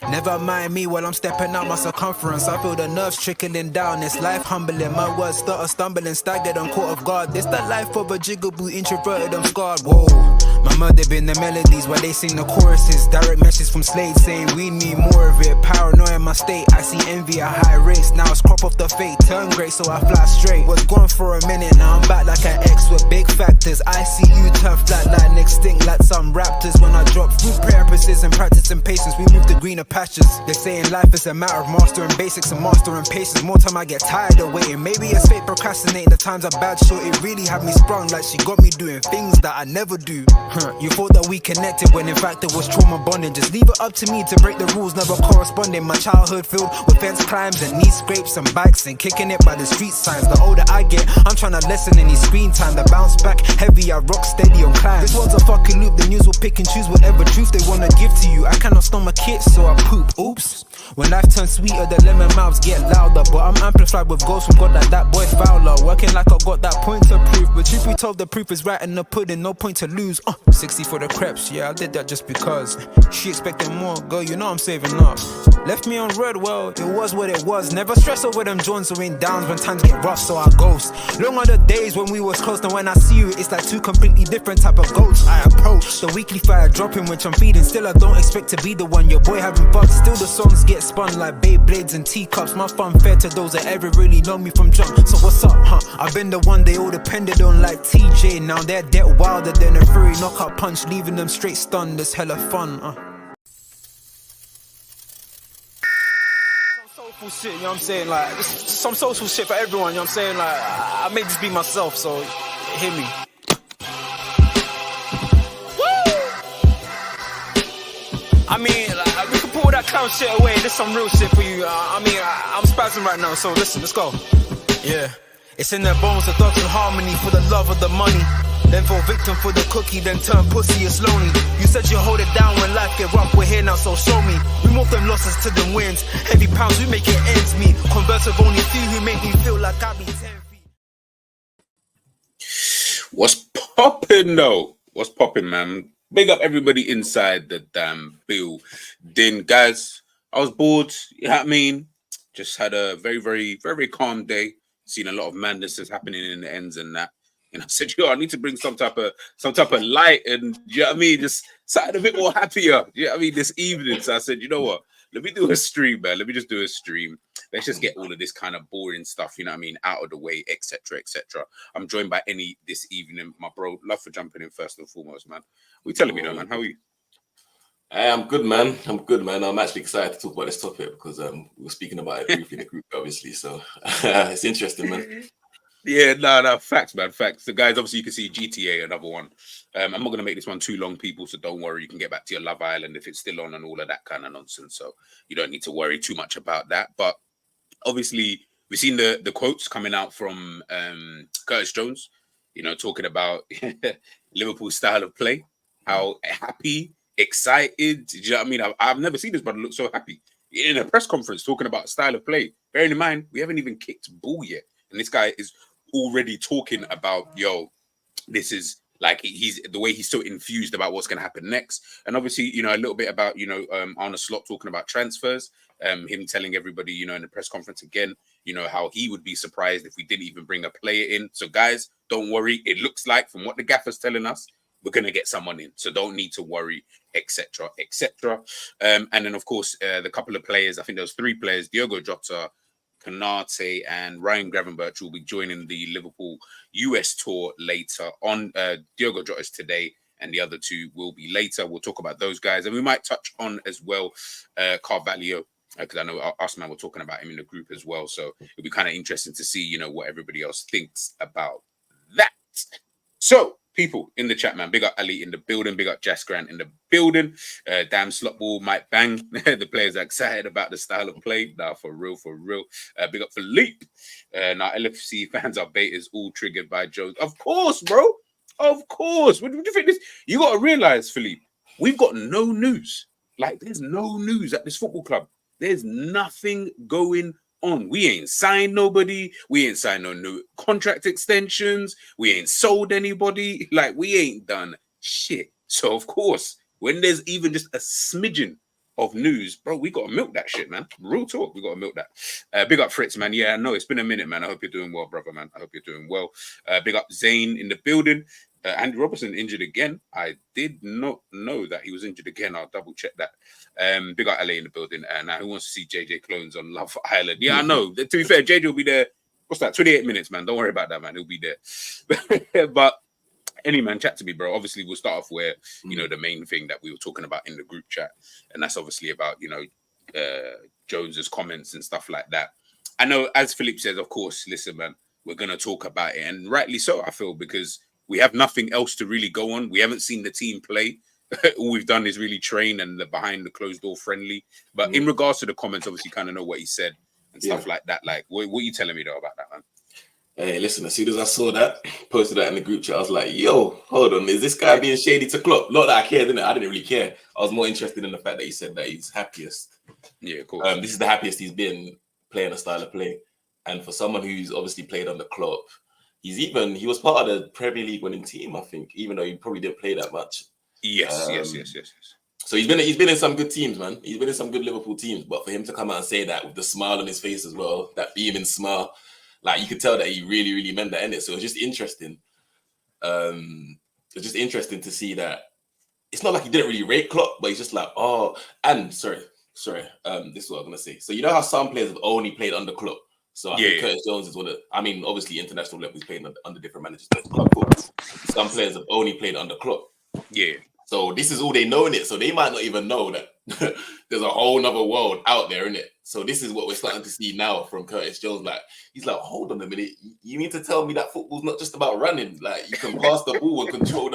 Never mind me while I'm stepping out my circumference. I feel the nerves trickling down. It's life humbling. My words stutter, stumbling, staggered, I'm caught off guard. This the life of a jigaboo, introverted, I'm scarred. Whoa. My mother been the melodies while they sing the choruses. Direct message from Slade saying we need more of it. Paranoia in my state, I see envy at high rates. Now it's crop off the fate, turn great so I fly straight. Was gone for a minute, now I'm back like an X with big factors. I see you turn flat like extinct like some raptors. When I drop fruit purposes and practicing patience, we move to greener pastures. They're saying life is a matter of mastering basics and mastering patience. More time I get tired of waiting. Maybe it's fate procrastinating, the times are bad, so it really had me sprung. Like she got me doing things that I never do. You thought that we connected when in fact it was trauma bonding. Just leave it up to me to break the rules, never corresponding. My childhood filled with fence climbs and knee scrapes and bikes and kicking it by the street signs. The older I get, I'm trying to lessen any screen time. The bounce back heavy, I rock steady on climb. This one's a fucking loop, the news will pick and choose whatever truth they wanna give to you. I cannot stomach it, so I poop. Oops. When life turns sweeter, the lemon mouths get louder. But I'm amplified with ghosts from God like that boy Fowler. Working like I got that point to prove. But truth be told, the proof is right in the pudding, no point to lose. 60 for the crepes, yeah, I did that just because. She expecting more, girl, you know I'm saving up. Left me on red, well, it was what it was. Never stress over them joints or in downs when times get rough, so I ghost. Long are the days when we was close, and when I see you, it's like two completely different type of goats I approach. The weekly fire dropping, which I'm feeding. Still, I don't expect to be the one. Your boy having fun. Still, the songs get spun like Beyblades and teacups. My fun fair to those that ever really know me from jump. So what's up, huh? I've been the one they all depended on like TJ. Now they're dead wilder than a furry knockout punch, leaving them straight stunned. It's hella fun. Some soulful shit, you know what I'm saying? Like some social shit for everyone, you know what I'm saying? Like I may just be myself, so hear me. I mean, like, we can put all that clown shit away. There's some real shit for you. I'm spazzing right now, so listen, let's go. Yeah, it's in their bones, the thoughts and harmony for the love of the money. Then fall victim for the cookie, then turn pussy, it's lonely. You said you hold it down when life get rough, we're here now, so show me. We move them losses to them wins. Heavy pounds, we make it ends meet. Converse with only few who make me feel like I be 10 feet. What's poppin' though? What's poppin', man? Big up everybody inside the damn building. Guys, I was bored, you know what I mean? Just had a very, very, very, very calm day. Seen a lot of madnesses happening in the ends and that. And I said, yo, I need to bring some type of light and, you know what I mean? Just something a bit more happier, you know what I mean, this evening. So I said, you know what? Let me do a stream, man. Let me just do a stream. Let's just get all of this kind of boring stuff, you know what I mean, out of the way, etc., etc. I'm joined by Any this evening, my bro. Love for jumping in first and foremost, man. What you telling me though, man? How are you? I'm good, man. I'm actually excited to talk about this topic because we were speaking about it briefly in the group, obviously. So it's interesting, man. Yeah, no, facts, man, facts. So, guys, obviously, you can see GTA, another one. I'm not going to make this one too long, people, so don't worry. You can get back to your Love Island if it's still on and all of that kind of nonsense. So you don't need to worry too much about that. But obviously, we've seen the quotes coming out from Curtis Jones, you know, talking about Liverpool's style of play, how happy, excited. Do you know what I mean? I've never seen this brother look so happy in a press conference talking about style of play. Bearing in mind, we haven't even kicked ball yet. And this guy is already talking about, yo, this is like he's the way he's so infused about what's going to happen next. And obviously, you know, a little bit about, you know, Arne Slot talking about transfers, him telling everybody, you know, in the press conference again, you know, how he would be surprised if we didn't even bring a player in. So guys, don't worry. It looks like from what the gaffer's telling us, we're going to get someone in. So don't need to worry, etc., etc. And then, of course, the couple of players, I think there was 3 players, Diogo Jota, Kanate and Ryan Gravenberch will be joining the Liverpool US tour later on. Diogo Jota is today and the other 2 will be later. We'll talk about those guys and we might touch on as well Carvalho, because I know us man were talking about him in the group as well. So it'll be kind of interesting to see, you know, what everybody else thinks about that. So people in the chat, man, big up Ali in the building, big up Jas Grant in the building. Damn Slotball might bang. The players are excited about the style of play. Nah, for real, for real. Big up Philippe. Now LFC fans are betas all triggered by Jones. Of course, bro. Of course. What do you think this? You got to realize, Philippe, we've got no news. Like, there's no news at this football club. There's nothing going on. We ain't signed nobody. We ain't signed no new contract extensions. We ain't sold anybody. Like, we ain't done shit. So, of course, when there's even just a smidgen of news, bro, we got to milk that shit, man. Real talk, we got to milk that. Big up Fritz, man. Yeah, I know it's been a minute, man. I hope you're doing well, brother, man. I hope you're doing well. Big up Zane in the building. Andy Robertson injured again. I did not know that he was injured again. I'll double check that. Big up LA in the building. Now, who wants to see JJ Clones on Love Island? Yeah, I know. To be fair, JJ will be there. What's that? 28 minutes, man. Don't worry about that, man. He'll be there. But any man, chat to me, bro. Obviously, we'll start off where, you know, the main thing that we were talking about in the group chat. And that's obviously about, you know, Jones's comments and stuff like that. I know, as Philippe says, of course, listen, man, we're going to talk about it. And rightly so, I feel, because we have nothing else to really go on. We haven't seen the team play. All we've done is really train and the behind the closed door friendly. But in regards to the comments, obviously, kind of know what he said and stuff like that. Like, what are you telling me, though, about that, man? Hey, listen, as soon as I saw that, posted that in the group chat, I was like, yo, hold on, is this guy being shady to Klopp? Not that I cared, didn't it? I didn't really care. I was more interested in the fact that he said that he's happiest. Yeah, of course. This is the happiest he's been playing a style of play. And for someone who's obviously played under Klopp, he was part of the Premier League winning team, I think, even though he probably didn't play that much. Yes. So he's been in some good teams, man. He's been in some good Liverpool teams. But for him to come out and say that with the smile on his face as well, that beaming smile, like you could tell that he really, really meant that in it. So it was just interesting. It's just interesting to see that it's not like he didn't really rate Klopp, but he's just like, oh, and sorry. This is what I'm gonna say. So you know how some players have only played under Klopp. So I think Curtis Jones is one of, I mean, obviously international level, he's played under different managers. But some players have only played under Klopp. Yeah. So this is all they know in it. So they might not even know that there's a whole nother world out there in it. So this is what we're starting to see now from Curtis Jones. Like, he's like, hold on a minute. You mean to tell me that football's not just about running? Like, you can pass the ball and control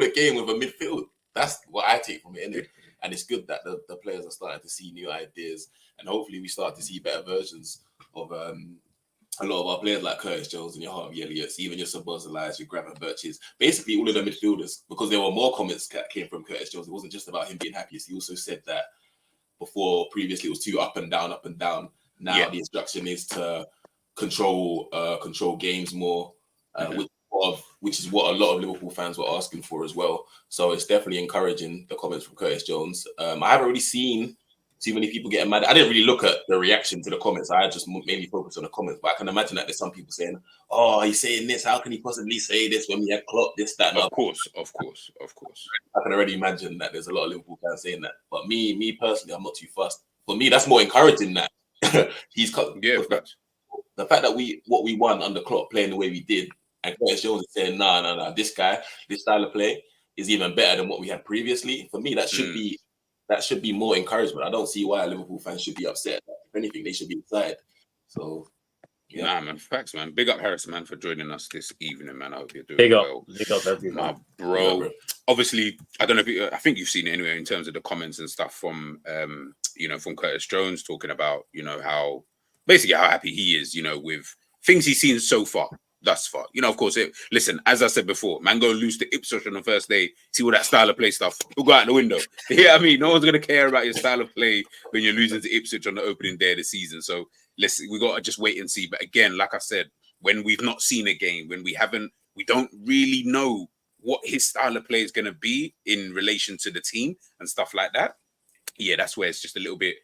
the game with a midfield. That's what I take from it, innit? And it's good that the players are starting to see new ideas, and hopefully we start to see better versions of a lot of our players like Curtis Jones and your Harvey Elliott's, even your Sabozalais, your Graven Birches, basically all of the midfielders, because there were more comments that came from Curtis Jones. It wasn't just about him being happiest. He also said that previously it was too up and down. Now the instruction is to control games more, which is what a lot of Liverpool fans were asking for as well. So it's definitely encouraging, the comments from Curtis Jones. I haven't really seen too many people getting mad. I didn't really look at the reaction to the comments. I just mainly focused on the comments. But I can imagine that there's some people saying, "Oh, he's saying this. How can he possibly say this when we had Klopp, this, that?" Of course. I can already imagine that there's a lot of Liverpool fans saying that. But me personally, I'm not too fussed. For me, that's more encouraging that he's cut. Yeah, the fact that what we won under Klopp playing the way we did, and Curtis Jones is saying, "No, this style of play is even better than what we had previously." For me, that should be more encouragement. I don't see why Liverpool fans should be upset. If anything, they should be excited. So, yeah. Nah, man, facts, man. Big up Harris, man, for joining us this evening, man. I hope you're doing Big well. Big up everyone. Bro. Obviously, I don't know if I think you've seen it anyway in terms of the comments and stuff from, from Curtis Jones talking about, how happy he is, with things he's seen so far. Thus far, of course, listen, as I said before, man, go lose to Ipswich on the first day, see all that style of play stuff, will go out the window. Yeah, I mean, no one's going to care about your style of play when you're losing to Ipswich on the opening day of the season. So, we got to just wait and see. But again, like I said, when we've not seen a game, when we don't really know what his style of play is going to be in relation to the team and stuff like that. Yeah, that's where it's just a little bit.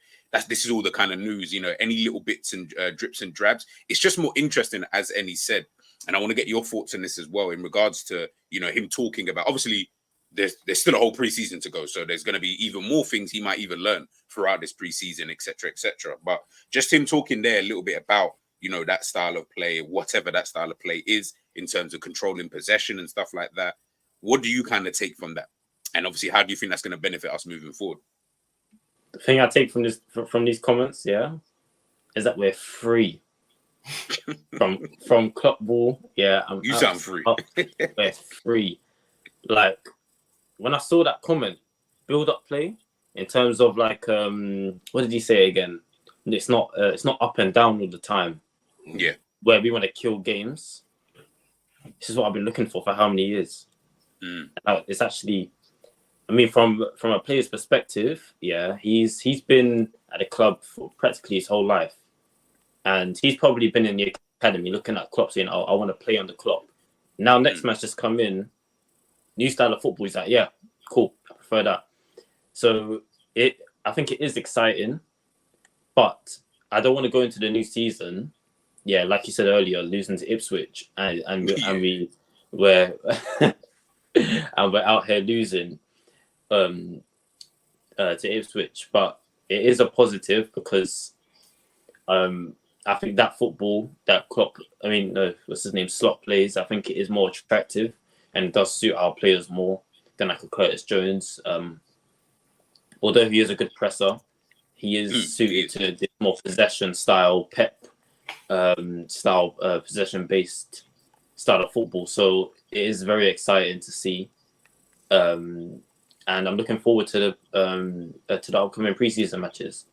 This is all the kind of news, any little bits and drips and drabs. It's just more interesting, as Ennie said. And I want to get your thoughts on this as well in regards to, him talking about, obviously, there's still a whole preseason to go. So there's going to be even more things he might even learn throughout this preseason, etc., etc. But just him talking there a little bit about, that style of play, whatever that style of play is in terms of controlling possession and stuff like that. What do you kind of take from that? And obviously, how do you think that's going to benefit us moving forward? The thing I take from these comments, is that we're free. from Klopp ball, you sound free. We're free. Like when I saw that comment, build up play in terms of like what did he say again? It's not up and down all the time. Yeah, where we want to kill games. This is what I've been looking for how many years? It's actually, I mean, from a player's perspective, he's been at the club for practically his whole life. And he's probably been in the academy looking at Klopp saying, I want to play under Klopp. Now, next match just come in, new style of football. He's like, yeah, cool. I prefer that. So I think it is exciting, but I don't want to go into the new season. Yeah, like you said earlier, losing to Ipswich, and we were and we're out here losing to Ipswich, but it is a positive because I think that football that Klopp, I mean, what's his name, Slot plays, I think it is more attractive and does suit our players more than like a Curtis Jones. Although he is a good presser, he is suited to this more possession style, style, possession based style of football. So it is very exciting to see. And I'm looking forward to the upcoming preseason matches.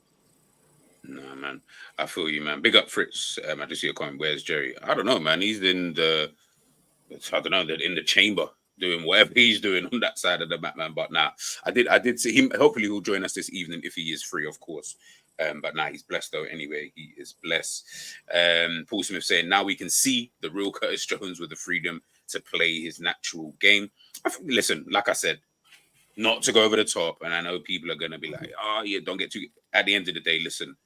No, man, I feel you, man. Big up Fritz. I just see a comment. Where's Jerry? I don't know, man. He's in the, I don't know, in the chamber doing whatever he's doing on that side of the map, man. But nah, I did see him. Hopefully, he'll join us this evening if he is free, of course. But nah, he's blessed though. Anyway, he is blessed. Paul Smith saying now we can see the real Curtis Jones with the freedom to play his natural game. Listen, like I said, not to go over the top, and I know people are gonna be like, "Oh, yeah, don't get too." At the end of the day, listen,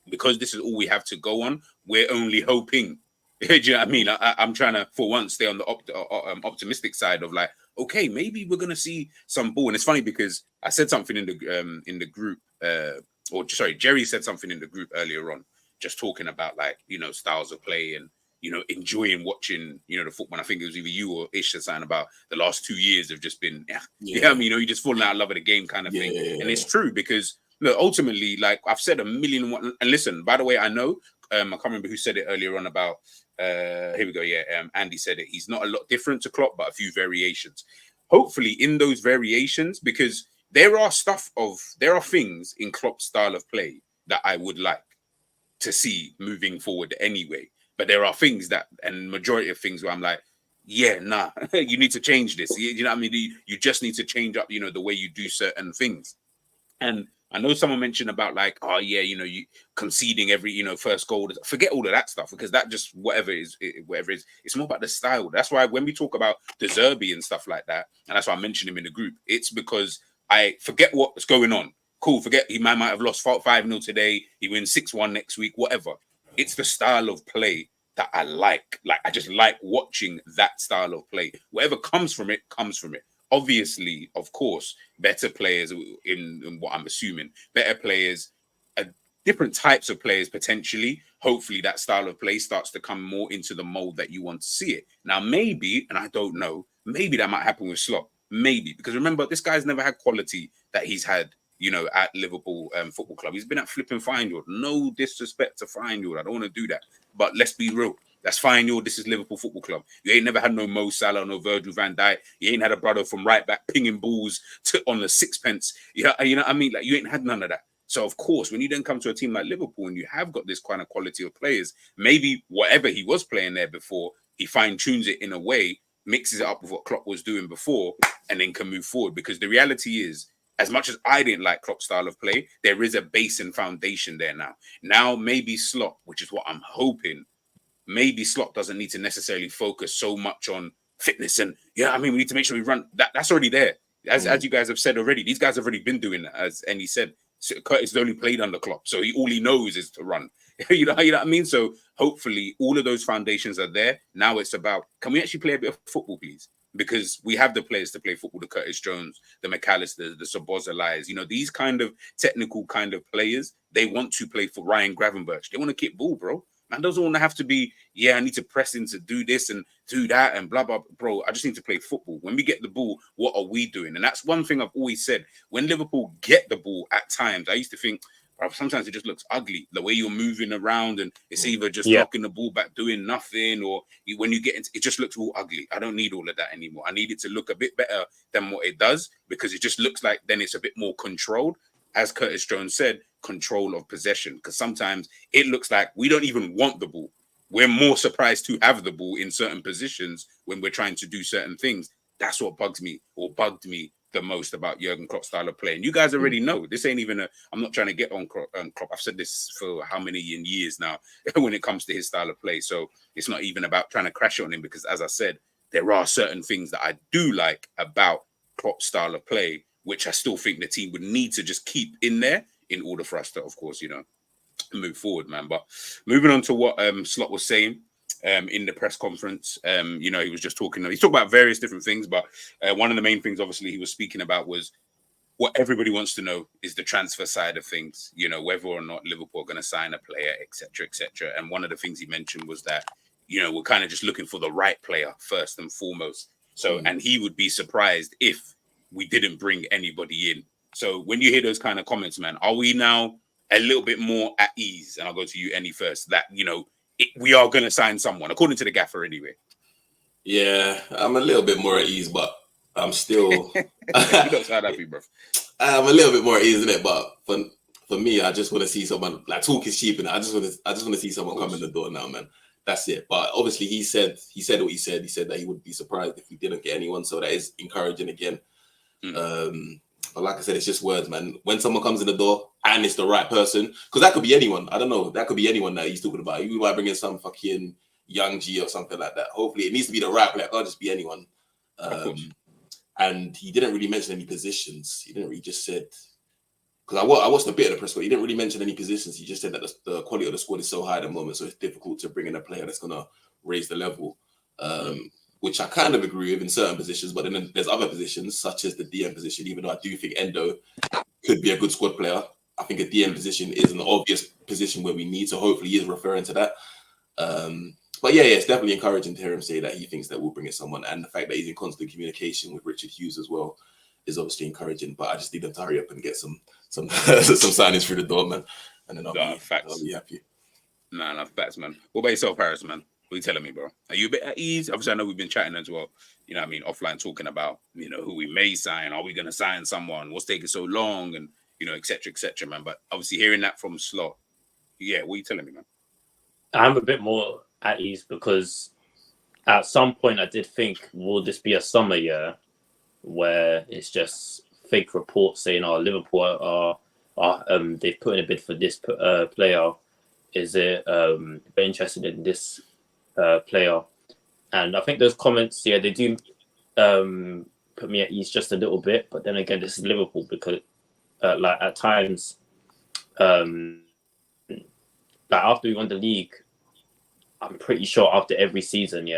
because this is all we have to go on. We're only hoping. Do you know what I mean? I'm trying to, for once, stay on the optimistic side of like, okay, maybe we're gonna see some ball. And it's funny because I said something in the group, or sorry, Jerry said something in the group earlier on, just talking about like styles of play and enjoying watching the football. I think it was either you or Ish saying about the last 2 years have just been I mean, you just falling out of love with the game kind of thing. And it's true because look, ultimately, like I've said a million and one, and listen, by the way, I know I can't remember who said it earlier on about here we go, Andy said it. He's not a lot different to Klopp, but a few variations. Hopefully in those variations, because there are things in Klopp's style of play that I would like to see moving forward anyway. But there are things and majority of things where I'm like, yeah, nah, you need to change this. You know what I mean? You just need to change up, the way you do certain things. And I know someone mentioned about like, oh yeah, you conceding every, first goal. Forget all of that stuff because that just whatever it is. It's more about the style. That's why when we talk about De Zerbi and stuff like that, and that's why I mentioned him in the group. It's because I forget what's going on. Cool, forget he might have lost 5-0 today. He wins 6-1 next week. Whatever. It's the style of play that I like. Like I just like watching that style of play. Whatever comes from it, comes from it. Obviously, of course, better players in what I'm assuming, better players, different types of players potentially. Hopefully, that style of play starts to come more into the mold that you want to see it. Now, maybe, and I don't know, maybe that might happen with Slot. Maybe because remember, this guy's never had quality that he's had. At Liverpool Football Club. He's been at flipping Feyenoord. No disrespect to Feyenoord. I don't want to do that. But let's be real. That's Feyenoord. This is Liverpool Football Club. You ain't never had no Mo Salah, no Virgil van Dijk. You ain't had a brother from right back pinging balls on the sixpence. You know what I mean? Like, you ain't had none of that. So, of course, when you then come to a team like Liverpool and you have got this kind of quality of players, maybe whatever he was playing there before, he fine-tunes it in a way, mixes it up with what Klopp was doing before, and then can move forward. Because the reality is, as much as I didn't like Klopp's style of play, there is a base and foundation there now. Now, maybe Slot, which is what I'm hoping, maybe Slot doesn't need to necessarily focus so much on fitness and, we need to make sure we run. That's already there. As you guys have said already, these guys have already been doing that. As he said, Curtis only played under Klopp, so all he knows is to run. you know what I mean? So hopefully all of those foundations are there. Now it's about, can we actually play a bit of football, please? Because we have the players to play football, the Curtis Jones, the McAllister, the Szoboszlais, these kind of technical kind of players, they want to play for Ryan Gravenberch. They want to kick ball, bro. Man doesn't want to have to be, I need to press in to do this and do that and blah, blah, bro. I just need to play football. When we get the ball, what are we doing? And that's one thing I've always said. When Liverpool get the ball at times, I used to think, sometimes it just looks ugly, the way you're moving around and it's either just knocking the ball back, doing nothing, or when you get into it just looks all ugly. I don't need all of that anymore. I need it to look a bit better than what it does because it just looks like then it's a bit more controlled. As Curtis Jones said, control of possession, because sometimes it looks like we don't even want the ball. We're more surprised to have the ball in certain positions when we're trying to do certain things. That's what bugged me the most about Jurgen Klopp's style of play. And you guys already know this ain't even I'm not trying to get on Klopp. I've said this for how many years now when it comes to his style of play. So it's not even about trying to crash on him because, as I said, there are certain things that I do like about Klopp's style of play, which I still think the team would need to just keep in there in order for us to, of course, move forward, man. But moving on to what Slot was saying in the press conference, he was just talking. He talked about various different things, but one of the main things, obviously, he was speaking about was what everybody wants to know is the transfer side of things. Whether or not Liverpool are going to sign a player, etc., etc. And one of the things he mentioned was that we're kind of just looking for the right player first and foremost. So, and he would be surprised if we didn't bring anybody in. So, when you hear those kind of comments, man, are we now a little bit more at ease? And I'll go to you, Annie, first. That we are going to sign someone, according to the gaffer, anyway. Yeah, I'm a little bit more at ease, but I'm still. You don't sound happy, bro. I'm a little bit more at ease in it, but for me, I just want to see someone. Like, talk is cheap, and I just want to see someone come in the door now, man. That's it. But obviously, he said what he said. He said that he would be surprised if we didn't get anyone. So that is encouraging again. But like I said, it's just words, man. When someone comes in the door and it's the right person, because that could be anyone. I don't know. That could be anyone that he's talking about. You might bring in some fucking young G or something like that. Hopefully, it needs to be the right player. It can't just be anyone. And he didn't really mention any positions. He didn't really just said, because I watched a bit of the press, but he didn't really mention any positions. He just said that the quality of the squad is so high at the moment, so it's difficult to bring in a player that's going to raise the level. Which I kind of agree with in certain positions, but then there's other positions, such as the DM position, even though I do think Endo could be a good squad player. I think a DM position is an obvious position where we need, so hopefully he is referring to that. But yeah, it's definitely encouraging to hear him say that he thinks that we'll bring in someone, and the fact that he's in constant communication with Richard Hughes as well is obviously encouraging. But I just need him to hurry up and get some signings through the door, man, and then I'll be happy. Nah, facts, man. What about yourself, Paris, man? What are you telling me, bro? Are you a bit at ease? Obviously, I know we've been chatting as well. Offline talking about, who we may sign. Are we going to sign someone? What's taking so long? And, et cetera, man. But obviously hearing that from Slot, yeah, what are you telling me, man? I'm a bit more at ease because at some point I did think, will this be a summer year where it's just fake reports saying, Liverpool they've put in a bid for this player. Is it very interested in this player? And I think those comments, they do put me at ease just a little bit. But then again, this is Liverpool because, at times, after we won the league, I'm pretty sure after every season,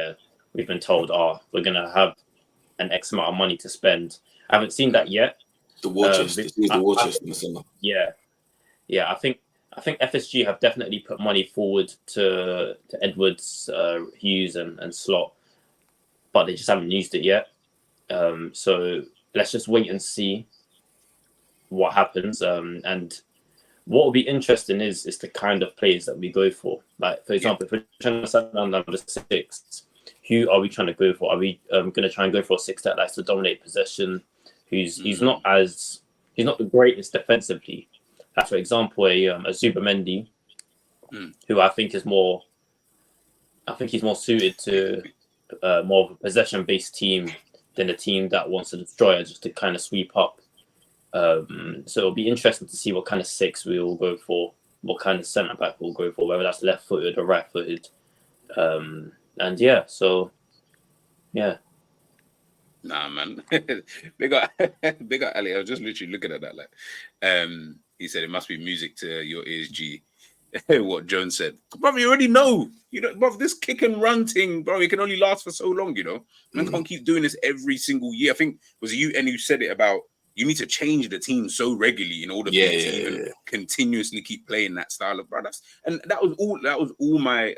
we've been told, we're gonna have an X amount of money to spend. I haven't seen that yet. The war chest, in the summer. Yeah. I think FSG have definitely put money forward to Edwards, Hughes, and Slot, but they just haven't used it yet. So let's just wait and see what happens. And what will be interesting is the kind of players that we go for. Like, for example, if we're trying to set down number 6, who are we trying to go for? Are we going to try and go for a 6 that likes to dominate possession? He's not the greatest defensively. Like, for example, a Zubamendi, who I think is more. I think he's more suited to more of a possession-based team than a team that wants to destroy, just to kind of sweep up. So it'll be interesting to see what kind of 6 we will go for, what kind of centre back we'll go for, whether that's left-footed or right-footed. Nah, man. Big up Ali. I was just literally looking at that. He said it must be music to your ears, G. What Jones said, bro. You already know. Bro, this kick and run thing, bro. It can only last for so long. Man can't keep doing this every single year. I think was you and you said it about. You need to change the team so regularly in order for you to even continuously keep playing that style of products. And that was all my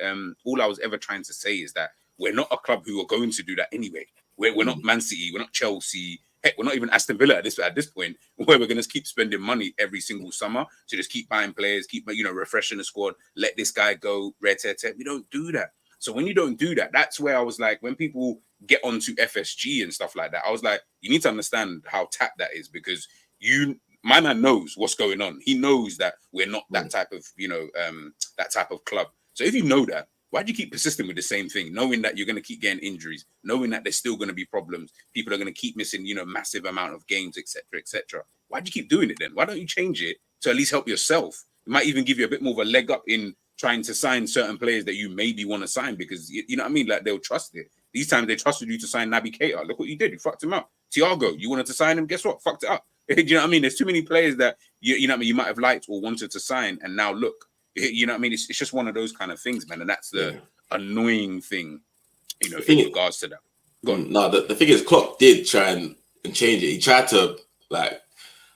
all I was ever trying to say is that we're not a club who are going to do that anyway. We're not Man City, we're not Chelsea. Heck, we're not even Aston Villa at this point, where we're going to keep spending money every single summer to just keep buying players, keep refreshing the squad, let this guy go, We don't do that. So when you don't do that, that's where I was like, when people get onto FSG and stuff like that, I was like, you need to understand how tapped that is, because my man knows what's going on. He knows that we're not that type of, that type of club. So if you know that, why do you keep persisting with the same thing, knowing that you're going to keep getting injuries, knowing that there's still going to be problems, people are going to keep missing, massive amount of games, etc., etc. Why do you keep doing it then? Why don't you change it to at least help yourself? It might even give you a bit more of a leg up in trying to sign certain players that you maybe want to sign, because you know what I mean? Like, they'll trust it. These times they trusted you to sign Naby Keita. Look what you did. You fucked him up. Thiago, you wanted to sign him. Guess what? Fucked it up. Do you know what I mean? There's too many players that you know what I mean, you might have liked or wanted to sign, and now look, you know what I mean? It's just one of those kind of things, man, and that's the annoying thing, you know, in regards to that. Go on. No, the thing is, Klopp did try and change it. He tried to like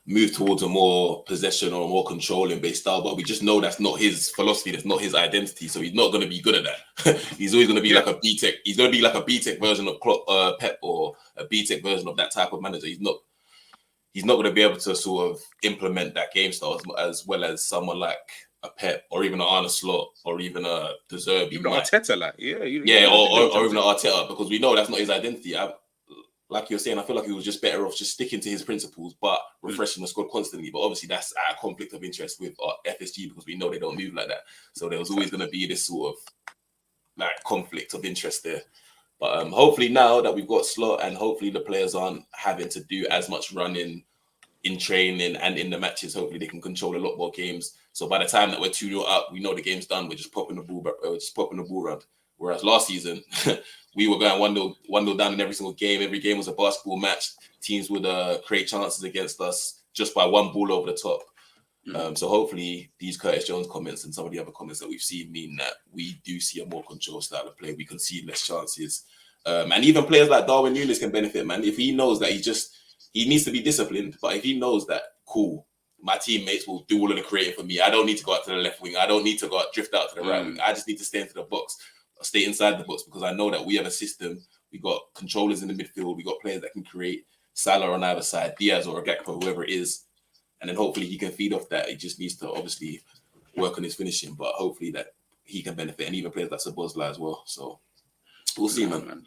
move towards a more possession or a more controlling based style, but we just know that's not his philosophy, that's not his identity, so he's not going to be good at that. He's always going to be like a B-Tech. He's going to be like a B-Tech version of Klopp, Pep, or a B-Tech version of that type of manager. He's not going to be able to sort of implement that game style as well as someone like a Pep or even an Arne Slot or even a De Zerbi. Even Arteta, like, or even an Arteta, because we know that's not his identity. Like you're saying, I feel like he was just better off just sticking to his principles, but refreshing the squad constantly. But obviously, that's a conflict of interest with FSG because we know they don't move like that. So there was always going to be this sort of like conflict of interest there. But hopefully now that we've got Slot and hopefully the players aren't having to do as much running in training and in the matches, hopefully they can control a lot more games. So by the time that we're 2-0 up, we know the game's done. We're just popping the ball around. Whereas last season, we were going 1-0 down in every single game. Every game was a basketball match. Teams would create chances against us just by one ball over the top. So hopefully these Curtis Jones comments and some of the other comments that we've seen mean that we do see a more controlled style of play. We can see less chances. And even players like Darwin Nunes can benefit, man. If he knows that he needs to be disciplined, but if he knows that, cool, my teammates will do all of the creating for me. I don't need to go out to the left wing. I don't need to drift out to the right wing. I just need to stay into the box. Stay inside the box because I know that we have a system. We got controllers in the midfield. We got players that can create. Salah on either side, Diaz or Gakpo, whoever it is, and then hopefully he can feed off that. He just needs to obviously work on his finishing, but hopefully that he can benefit, and even players like Szoboszlai as well. So we'll see, man.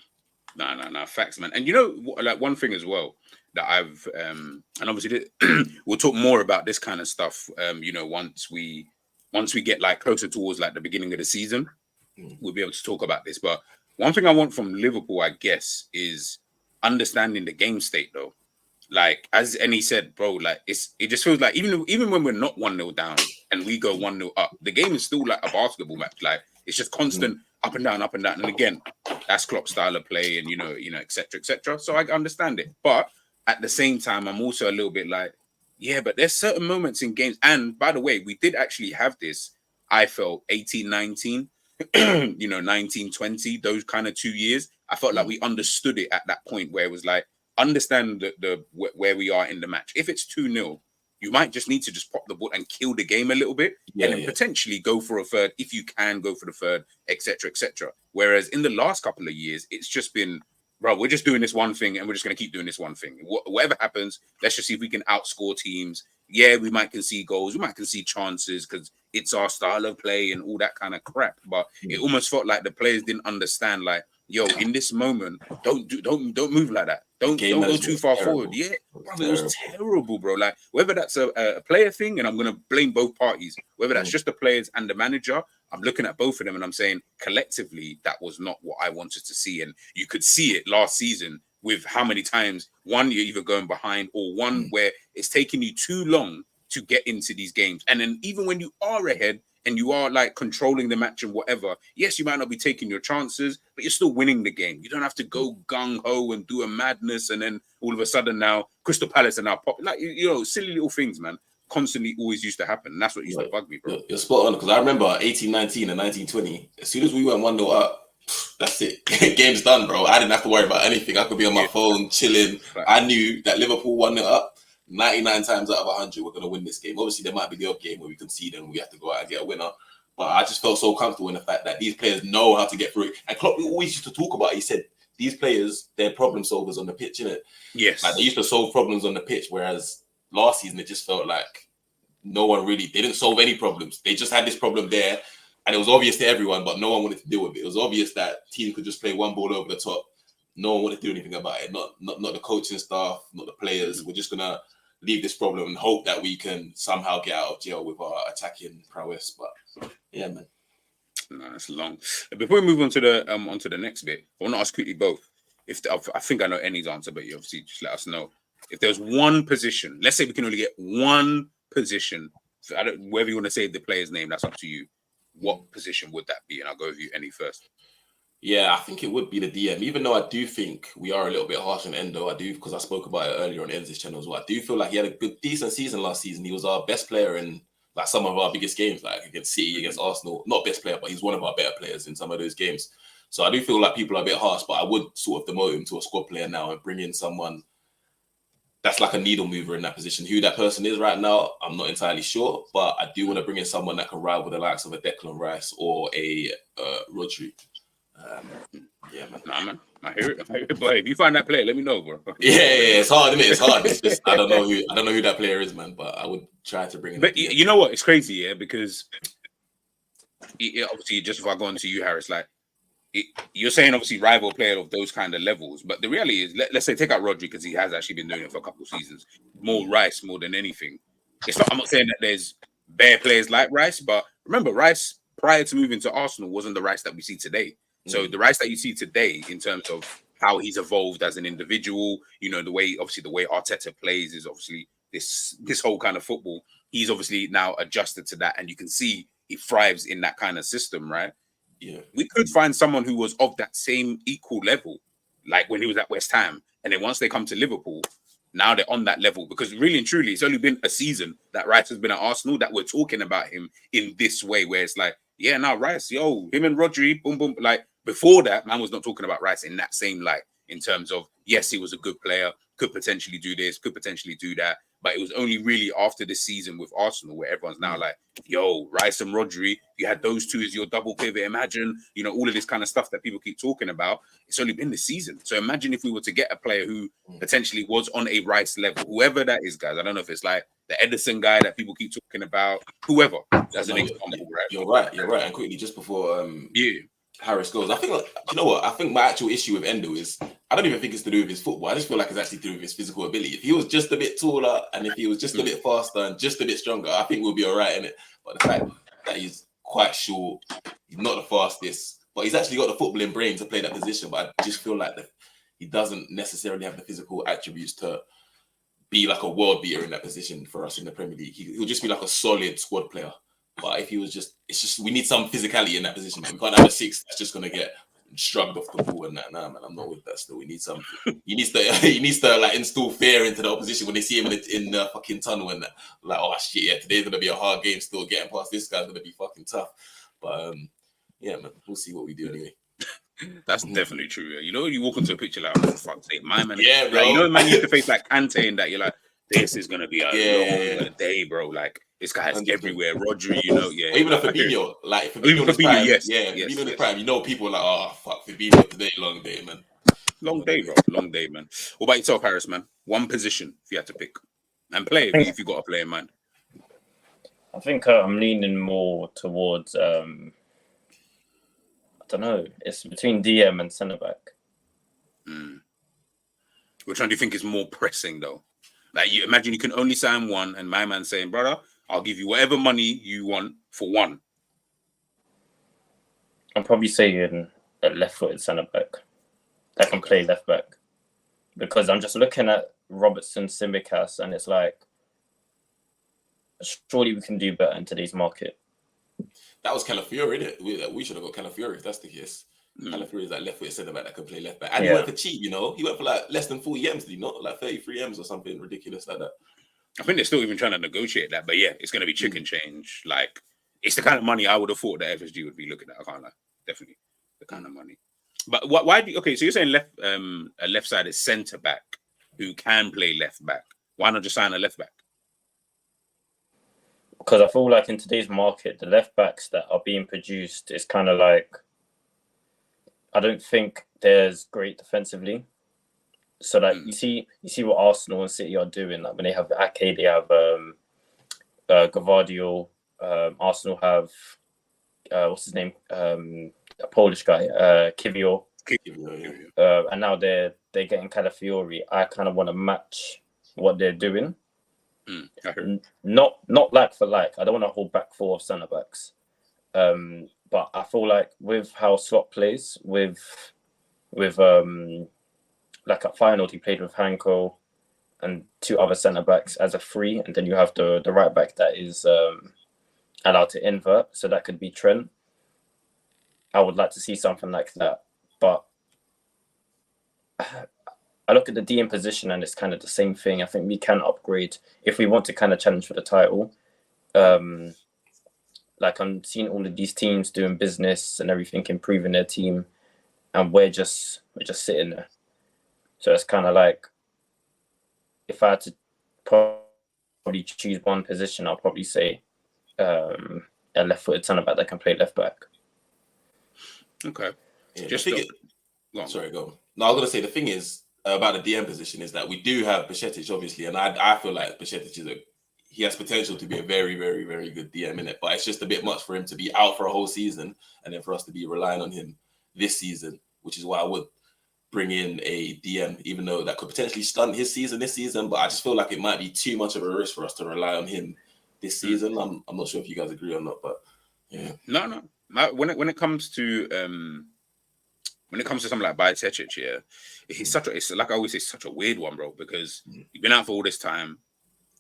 No, facts, man. And you know, like one thing as well that I've and obviously we'll talk more about this kind of stuff. You know, once we get like closer towards like the beginning of the season. We'll be able to talk about this, but one thing I want from Liverpool, I guess, is understanding the game state, though. Like as Annie said, bro, like it just feels like even when we're not 1-0 down and we go 1-0 up, the game is still like a basketball match. Like it's just constant up and down, and again, that's Klopp's style of play, and you know, etc., etc. So I understand it, but at the same time, I'm also a little bit like, yeah, but there's certain moments in games, and by the way, we did actually have this. I felt 18-19. 1920, those kind of 2 years, I felt like we understood it at that point where it was like, understand the where we are in the match. If it's 2-0, you might just need to just pop the ball and kill the game a little bit, and then potentially go for a third if you can go for the third, etc., etc. Whereas in the last couple of years, it's just been, bro, we're just doing this one thing and we're just going to keep doing this one thing. Whatever happens, let's just see if we can outscore teams. Yeah, we might concede goals, we might concede chances because it's our style of play and all that kind of crap. But it almost felt like the players didn't understand, like, yo, in this moment, don't move like that. Don't go too far forward. Yeah, bro, it was terrible, bro. Like whether that's a player thing, and I'm gonna blame both parties, whether that's just the players and the manager, I'm looking at both of them and I'm saying collectively that was not what I wanted to see. And you could see it last season with how many times one you're either going behind or one where it's taking you too long to get into these games. And then even when you are ahead and you are like controlling the match and whatever, yes, you might not be taking your chances, but you're still winning the game. You don't have to go gung-ho and do a madness and then all of a sudden now Crystal Palace are now pop, like, you know, silly little things, man, constantly always used to happen. And that's what used to bug me, bro. You're spot on, because I remember 18-19 and 19-20, as soon as we went 1-0 up, that's it. Game's done, bro. I didn't have to worry about anything. I could be on my phone chilling. I knew that Liverpool 1-0 up, 99 times out of 100 we're going to win this game. Obviously, there might be the odd game where we concede and we have to go out and get a winner. But I just felt so comfortable in the fact that these players know how to get through it. And Klopp always used to talk about it. He said, these players, they're problem solvers on the pitch, innit? Yes. Like, they used to solve problems on the pitch, whereas last season, it just felt like no one really, they didn't solve any problems. They just had this problem there. And it was obvious to everyone, but no one wanted to deal with it. It was obvious that teams could just play one ball over the top. No one wanted to do anything about it. Not the coaching staff, not the players. We're just going to leave this problem and hope that we can somehow get out of jail with our attacking prowess. But yeah, man. No, that's long. Before we move on to the next bit, I want to ask quickly both. I think I know Annie's answer, but you obviously just let us know. If there's one position, let's say we can only get one position, whether you want to say the player's name, that's up to you. What position would that be? And I'll go with you, Annie, first. Yeah, I think it would be the DM, even though I do think we are a little bit harsh on Endo. I do, because I spoke about it earlier on Enzo's channel as well. I do feel like he had a good, decent season last season. He was our best player in like some of our biggest games, like against City, against Arsenal. Not best player, but he's one of our better players in some of those games. So I do feel like people are a bit harsh, but I would sort of demote him to a squad player now and bring in someone that's like a needle mover in that position. Who that person is right now, I'm not entirely sure, but I do want to bring in someone that can rival the likes of a Declan Rice or a Rodri. Yeah, man. Nah, man. I hear it. Boy, if you find that player, let me know, bro. Yeah, it's hard, isn't it? It's hard. It's just I don't know who that player is, man. But I would try to bring in. But you know what? It's crazy, yeah, because obviously, just if I go on to you, Harris, like you're saying, obviously, rival player of those kind of levels. But the reality is, let's say take out Rodri because he has actually been doing it for a couple of seasons. More Rice, more than anything. I'm not saying that there's bare players like Rice, but remember, Rice prior to moving to Arsenal wasn't the Rice that we see today. So the Rice that you see today, in terms of how he's evolved as an individual, you know, the way Arteta plays is obviously this whole kind of football. He's obviously now adjusted to that, and you can see he thrives in that kind of system, right? Yeah, we could find someone who was of that same equal level, like when he was at West Ham, and then once they come to Liverpool, now they're on that level. Because really and truly, it's only been a season that Rice has been at Arsenal that we're talking about him in this way, where it's like, yeah, now Rice, him and Rodri, boom, boom. Like before that, man was not talking about Rice in that same light, in terms of, yes, he was a good player, could potentially do this, could potentially do that. But it was only really after this season with Arsenal where everyone's now like, Rice and Rodri, you had those two as your double pivot. Imagine, all of this kind of stuff that people keep talking about. It's only been this season. So imagine if we were to get a player who potentially was on a Rice level, whoever that is, guys. I don't know if it's like the Edison guy that people keep talking about, whoever. That's an example, right? You're right. And quickly, just before Harris goes, I think, you know what? I think my actual issue with Endo is, I don't even think it's to do with his football. I just feel like it's actually to do with his physical ability. If he was just a bit taller and if he was just a bit faster and just a bit stronger, I think we'll be all right in it. But the fact that he's quite short, he's not the fastest, but he's actually got the footballing brain to play that position. But I just feel like he doesn't necessarily have the physical attributes to be like a world beater in that position for us in the Premier League. He'll just be like a solid squad player. But if he was it's just we need some physicality in that position. We can't have a six that's just gonna get shrugged off the ball and that. Nah, man, I'm not with that. Still, we need some. He needs to like instill fear into the opposition when they see him in the fucking tunnel and that. Like, oh shit, yeah, today's gonna be a hard game. Still getting past this guy's gonna be fucking tough. But yeah, man, we'll see what we do anyway. That's definitely true. Yeah. You walk into a picture like, oh, fuck sake, my man. Yeah, bro. Like, man used to face like Ante and that. You're like, this is gonna be a long day, bro. Like this guy's everywhere. Rodri, Or even a Fabinho, like Fabinho, yes, Fabinho in his prime. People are like, oh fuck, Fabinho today, long day, man. Long day, bro. Long day, man. What about yourself, Harris, man? One position if you had to pick and play if you got a play in mind. I think I'm leaning more towards I don't know. It's between DM and centre back. Which one do you think is more pressing, though? Like, you imagine you can only sign one, and my man saying, brother, I'll give you whatever money you want for one. I'm probably saying a left-footed centre-back that can play left-back. Because I'm just looking at Robertson, Tsimikas, and it's like, surely we can do better in today's market. That was Calafiori, isn't it? We should have got Calafiori if that's the case. Calafiori is that left-footed centre-back that can play left-back. And he went for cheap, He went for like less than 40 M's, did he not? Like 33 M's or something ridiculous like that. I think they're still even trying to negotiate that. But yeah, it's going to be chicken change. Like, it's the kind of money I would have thought that FSG would be looking at. I can't lie. Definitely the kind of money. But why do you... Okay, so you're saying a left-sided centre-back who can play left-back. Why not just sign a left-back? Because I feel like in today's market, the left-backs that are being produced is kind of like... I don't think there's great defensively. So like you see what Arsenal and City are doing. Like when they have Ake, they have Gavardio. Arsenal have what's his name? A Polish guy, Kiwior. And now they're getting Calafiori. I kind of want to match what they're doing. Not like for like. I don't want to hold back four of centre backs. But I feel like with how Slot plays, with like at Feyenoord, he played with Hanko and two other centre backs as a free, and then you have the right back that is allowed to invert, so that could be Trent. I would like to see something like that But I look at the DM position and it's kind of the same thing. I think we can upgrade if we want to kind of challenge for the title. Like I'm seeing all of these teams doing business and everything, improving their team, and we're just sitting there. So it's kind of like, if I had to probably choose one position, I'll probably say a left-footed centre back that can play left back. Okay. Yeah, Just go on. Sorry, go on. No, I was gonna say the thing is about the DM position is that we do have Bajcetic, obviously, and I feel like Bajcetic he has potential to be a very, very, very good DM in it, but it's just a bit much for him to be out for a whole season and then for us to be relying on him this season, which is why I would bring in a DM, even though that could potentially stunt his season this season. But I just feel like it might be too much of a risk for us to rely on him this season. I'm not sure if you guys agree or not, but yeah. No. When it comes to something like Bajcetic, yeah, it's like I always say, such a weird one, bro, because you've been out for all this time.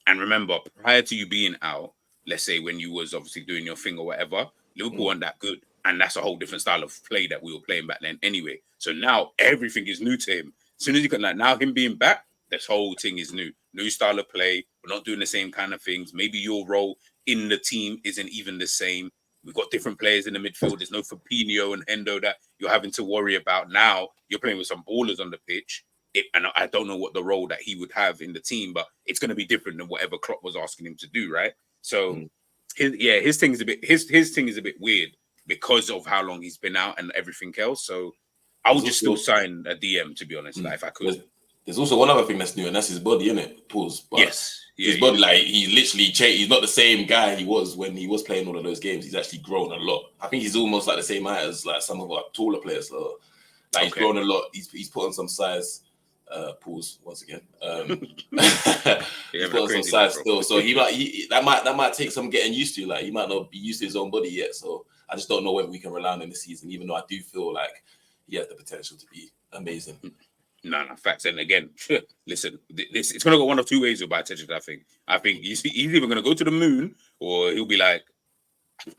And remember, prior to you being out, let's say when you was obviously doing your thing or whatever, Liverpool weren't that good. And that's a whole different style of play that we were playing back then anyway. So now everything is new to him. As soon as you can, like, now him being back, this whole thing is new. New style of play. We're not doing the same kind of things. Maybe your role in the team isn't even the same. We've got different players in the midfield. There's no Fabinho and Hendo that you're having to worry about. Now you're playing with some ballers on the pitch. And I don't know what the role that he would have in the team, but it's going to be different than whatever Klopp was asking him to do, right? So, his thing is a bit weird because of how long he's been out and everything else. So, I would just still sign a DM, to be honest, like, if I could. There's also one other thing that's new, and that's his body, isn't it? Pause. But yes, his body, like, he's literally changed. He's not the same guy he was when he was playing all of those games. He's actually grown a lot. I think he's almost like the same height as like some of our taller players. So, like, he's grown a lot. He's put on some size. Pause once again. He's put on some size still, so that might take some getting used to. Like, he might not be used to his own body yet. So I just don't know whether we can rely on him this season, even though I do feel like he has the potential to be amazing. No, facts. And again, listen, it's going to go one of two ways with Bajcetic, I think he's either going to go to the moon, or he'll be like,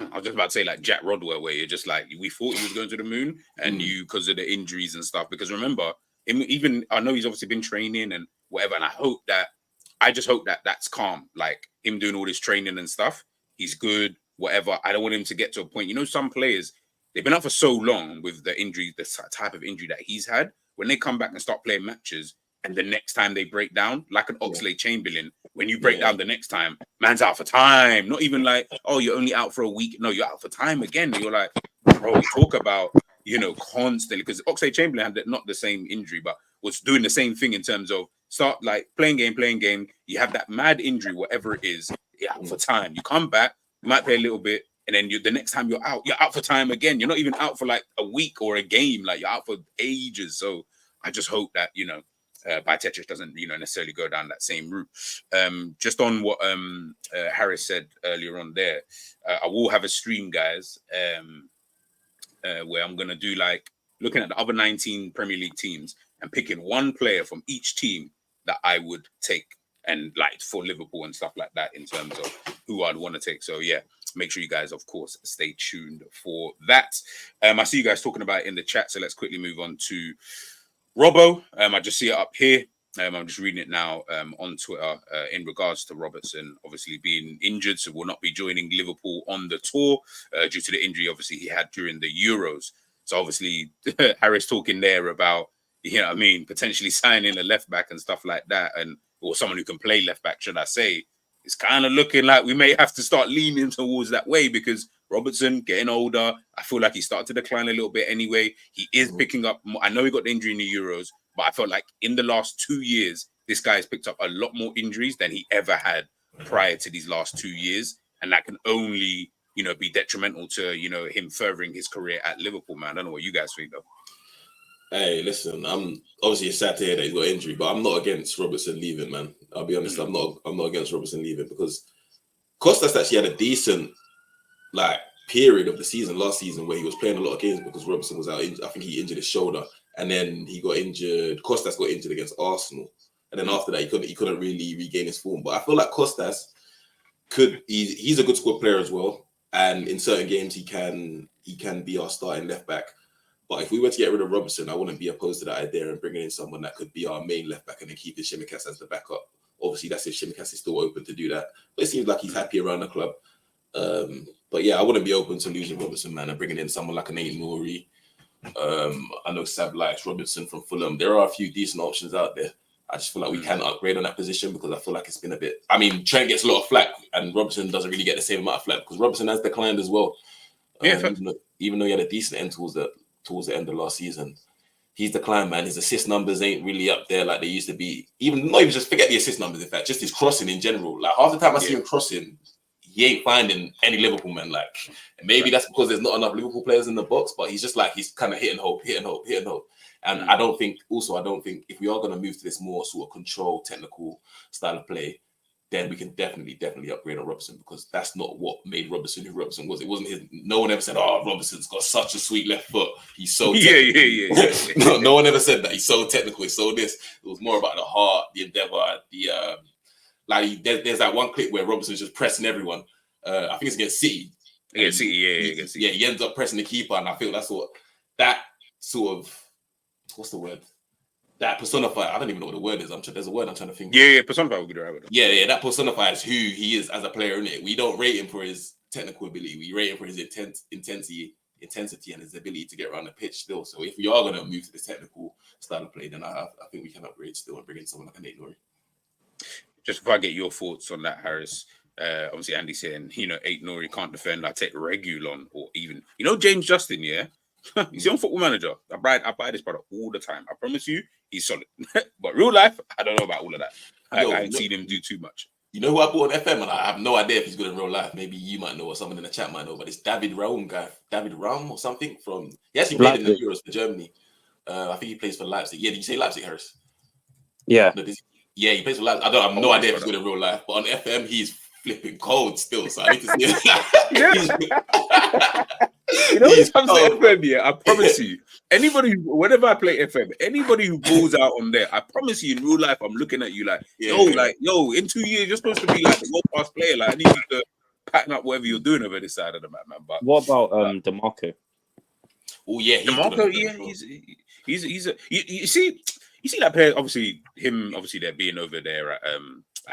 I was just about to say like Jack Rodwell, where you're just like, we thought he was going to the moon, and you, because of the injuries and stuff. Because remember, even I know he's obviously been training and whatever, and I just hope that that's calm, like him doing all this training and stuff. He's good, whatever. I don't want him to get to a point. You know, some players, they've been out for so long with the injury, the type of injury that he's had. When they come back and start playing matches, and the next time they break down, like an Oxlade-Chamberlain, when you break down the next time, man's out for time. Not even like, oh, you're only out for a week. No, you're out for time again. And you're like, bro, we talk about, constantly, because Oxlade-Chamberlain had not the same injury, but was doing the same thing in terms of start like playing game. You have that mad injury, whatever it is, you're out for time. You come back, you might play a little bit, and then the next time you're out for time again. You're not even out for like a week or a game. Like, you're out for ages. So I just hope that, Bajcetic doesn't, necessarily go down that same route. Just on what Harris said earlier on there, I will have a stream, guys, where I'm going to do like looking at the other 19 Premier League teams and picking one player from each team that I would take, and like for Liverpool and stuff like that in terms of who I'd want to take. So yeah, make sure you guys, of course, stay tuned for that. I see you guys talking about it in the chat, so let's quickly move on to Robbo. I just see it up here. I'm just reading it now on Twitter in regards to Robertson obviously being injured, so will not be joining Liverpool on the tour due to the injury obviously he had during the Euros. So obviously Harris talking there about, potentially signing a left back and stuff like that, or someone who can play left back, should I say. It's kind of looking like we may have to start leaning towards that way, because Robertson getting older. I feel like he started to decline a little bit anyway. He is picking up more. I know he got the injury in the Euros, but I felt like in the last 2 years, this guy has picked up a lot more injuries than he ever had prior to these last 2 years. And that can only, be detrimental to, him furthering his career at Liverpool, man. I don't know what you guys think, though. Hey, listen, I'm obviously sad to hear that he's got injury, but I'm not against Robertson leaving, man. I'll be honest, I'm not against Robertson leaving, because Costas actually had a decent period of the season last season where he was playing a lot of games because Robertson was out. I think he injured his shoulder, and then he got injured. Costas got injured against Arsenal, and then after that he couldn't really regain his form. But I feel like Costas he's a good squad player as well, and in certain games he can be our starting left back. But if we were to get rid of Robertson, I wouldn't be opposed to that idea and bringing in someone that could be our main left back and then keeping Shimikas as the backup. Obviously, that's if Shimikas is still open to do that. But it seems like he's happy around the club. But yeah, I wouldn't be open to losing Robertson, man, and bringing in someone like an Aiden Nori. I know Sab likes Robinson from Fulham. There are a few decent options out there. I just feel like we can upgrade on that position because I feel like it's been a bit. I mean, Trent gets a lot of flack, and Robinson doesn't really get the same amount of flack because Robinson has declined as well. Even though he had a decent end towards the end of last season, he's declined, man. His assist numbers ain't really up there like they used to be. Not even just forget the assist numbers. In fact, just his crossing in general. Like half the time I see him crossing, he ain't finding any Liverpool men. Like, and maybe that's because there's not enough Liverpool players in the box. But he's just like he's kind of hitting hope. And I don't think if we are going to move to this more sort of controlled, technical style of play, then we can definitely upgrade on Robertson because that's not what made Robertson who Robertson was. It wasn't his. No one ever said, "Oh, Robertson's got such a sweet left foot. He's so technical." No one ever said that. He's so technical. He's so this. It was more about the heart, the endeavor, there's that one clip where Robertson's just pressing everyone. I think it's against City. Against City. He ends up pressing the keeper, and I feel that's what that sort of. What's the word? That personifies. I don't even know what the word is. There's a word I'm trying to think. Yeah, personify would be the right word. Yeah. That personifies who he is as a player, innit? We don't rate him for his technical ability. We rate him for his intensity, and his ability to get around the pitch still. So if we are going to move to this technical style of play, then I think we can upgrade still and bring in someone like an Aiden Nori. Just before I get your thoughts on that, Harris. Obviously, Andy saying, Aiden Nori can't defend. I take Regulon or even, James Justin, yeah? You see on Football Manager, I buy this product all the time. I promise you, he's solid. But real life, I don't know about all of that. I ain't seen him do too much. You know who I bought on FM, and I have no idea if he's good in real life. Maybe you might know, or someone in the chat might know. But it's David Raum guy, David Raum or something from. He actually played in the Euros for Germany. I think he plays for Leipzig. Yeah, did you say Leipzig, Harris? Yeah. No, he plays for Leipzig. I have no idea if he's good in real life, but on FM he's flipping cold still. So I need to see it. When it comes to FM, yeah, I promise you, whenever I play FM, anybody who goes out on there, I promise you, in real life, I'm looking at you like, in 2 years, you're supposed to be like a world-class player. Like, I need you to pattern up whatever you're doing over this side of the map, man. But what about DeMarco? Oh yeah, DeMarco, he's you see that player. Obviously, they're being over there at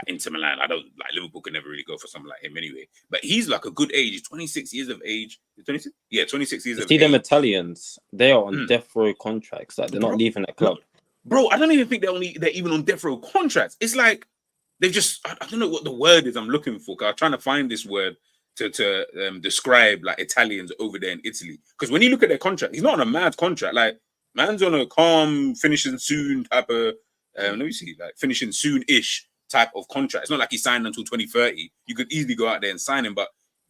Inter Milan. I don't like Liverpool can never really go for someone like him anyway. But he's like a good age. He's 26 years of age. 26? Yeah, 26 years of age. See them Italians, they are on death row contracts. Like they're not leaving that club. Bro, I don't even think they're even on death row contracts. It's like they've just I don't know what the word is I'm looking for. Cause I'm trying to find this word to describe like Italians over there in Italy. Because when you look at their contract, he's not on a mad contract. Like man's on a calm, finishing soon type of let me see, like finishing soon-ish type of contract. It's not like he signed until 2030. You could easily go out there and sign him, but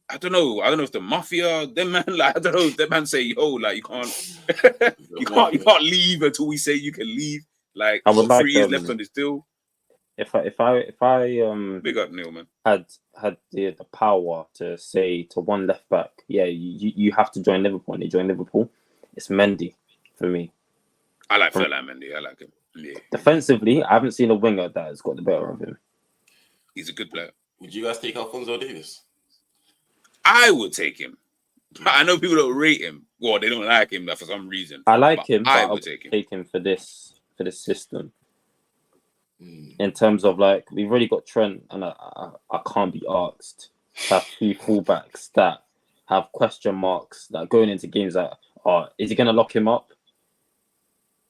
I don't know if the mafia, them man, like I don't know, them man say, yo, like you can't you can't leave until we say you can leave. Like I would 3 years left on this deal. If I big up Neil, man. had the power to say to one left back, yeah, you have to join Liverpool, and you join Liverpool, it's Mendy for me. I like Ferland Mendy. I like him. Yeah. Defensively, I haven't seen a winger that has got the better of him. He's a good player. Would you guys take Alphonso Davies? I would take him. I know people don't rate him. Well, they don't like him for some reason. I like him, but I would take him for this system. In terms of like, we've already got Trent, and I can't be asked to have few fullbacks that have question marks that going into games that is he going to lock him up?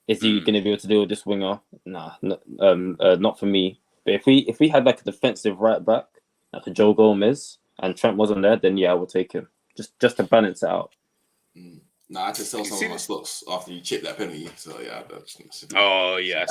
Is he going to be able to deal with this winger? Nah, not for me. But if we had like a defensive right back, like a Joe Gomez, and Trent wasn't there, then yeah, I would take him. Just to balance it out. Nah, I had to sell some of my stocks after you chipped that penalty. So yeah, oh yeah,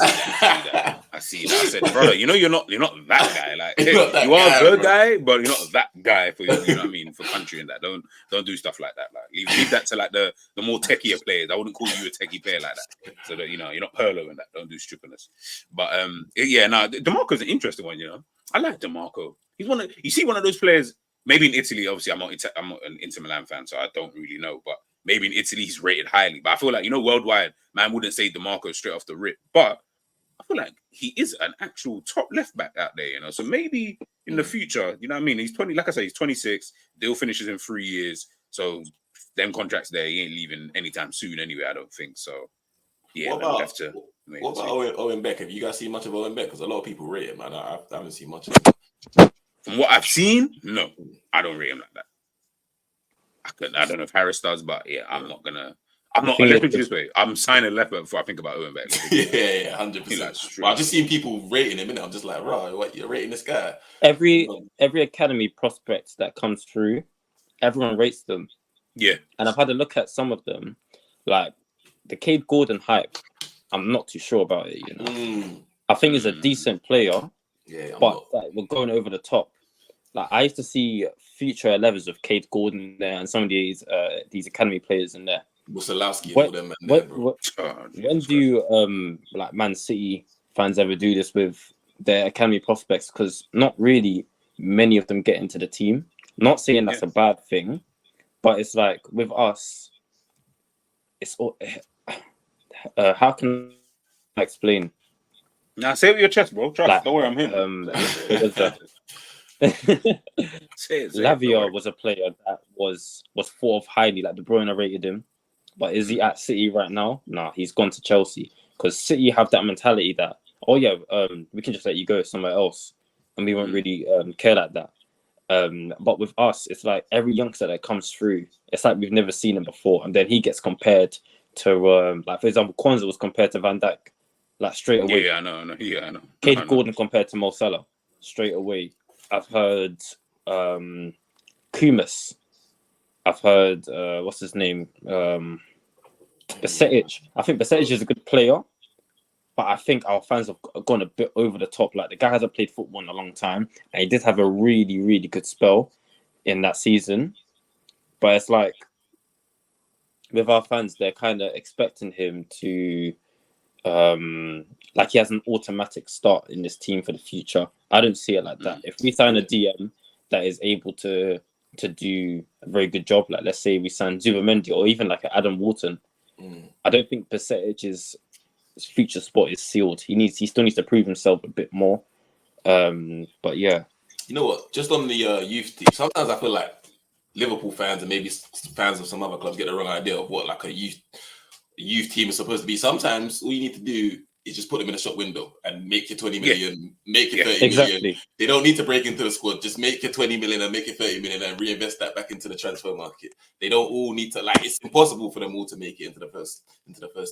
I see that. I said, brother, you're not that guy. Like you are the guy, but you're not that guy for you know what I mean, for country and that. Don't do stuff like that. Like leave that to like the more techier players. I wouldn't call you a techie player like that. So that you're not Perlo and that. Don't do stupidness. But DeMarco's an interesting one. I like DeMarco. He's one of those players. Maybe in Italy, obviously, I'm not an Inter Milan fan, so I don't really know. But maybe in Italy, he's rated highly. But I feel like, worldwide, man wouldn't say DeMarco straight off the rip. But I feel like he is an actual top left back out there, So maybe in the future, you know what I mean? He's 20, like I say, he's 26. Deal finishes in 3 years. So them contracts there, he ain't leaving anytime soon anyway. I don't think so. Yeah, What man, we'll about have to wait what and about see. Owen Beck? Have you guys seen much of Owen Beck? Because a lot of people rate him, man. I haven't seen much of him. From what I've seen, no, I don't rate him like that. I don't know if Harris does, but yeah, I'm not. Let's thing put it is, this way: I'm signing left back before I think about Owen Beck. Yeah, 100%. Like, But I've just seen people rating him, and I'm just like, right, what you're rating this guy? every academy prospect that comes through, everyone rates them. Yeah, And I've had a look at some of them, like the Cade Gordon hype. I'm not too sure about it. You know, I think he's a decent player, but like, we're going over the top. Like I used to see future 11s of Cade Gordon there, and some of these academy players in there. Musalowski and all them, man. When do you like Man City fans ever do this with their academy prospects? Because not really many of them get into the team. Not saying that's a bad thing, but it's like with us, it's all. How can I explain? Now say it with your chest, bro. Trust. Like, Don't worry, I'm here. It was Lavia was a player that was thought of highly. Like De Bruyne rated him, but is he at City right now? Nah, he's gone to Chelsea because City have that mentality that we can just let you go somewhere else, and we won't really care like that. But with us, it's like every youngster that comes through, it's like we've never seen him before, and then he gets compared to like for example, Kwanzaa was compared to Van Dijk, like straight away. Yeah, I know. Yeah, I know. Cade Gordon compared to Mo Salah, straight away. I've heard Kumas. I've heard what's his name, Besetic. I think Besetic is a good player, but I think our fans have gone a bit over the top. Like the guy hasn't played football in a long time, and he did have a really, really good spell in that season. But it's like with our fans, they're kind of expecting him to, like he has an automatic start in this team for the future. I don't see it like that. If we sign a DM that is able to do a very good job, like let's say we sign Zubamendi or even like Adam Wharton, I don't think Besetic's his future spot is sealed. He still needs to prove himself a bit more. But yeah, you know what? Just on the youth team, sometimes I feel like Liverpool fans and maybe fans of some other clubs get the wrong idea of what like a youth team is supposed to be. Sometimes all you need to do is just put them in a shop window and make your 20 million, make it 30 million. They don't need to break into the squad. Just make your 20 million and make it 30 million and reinvest that back into the transfer market. They don't all need to it's impossible for them all to make it into the first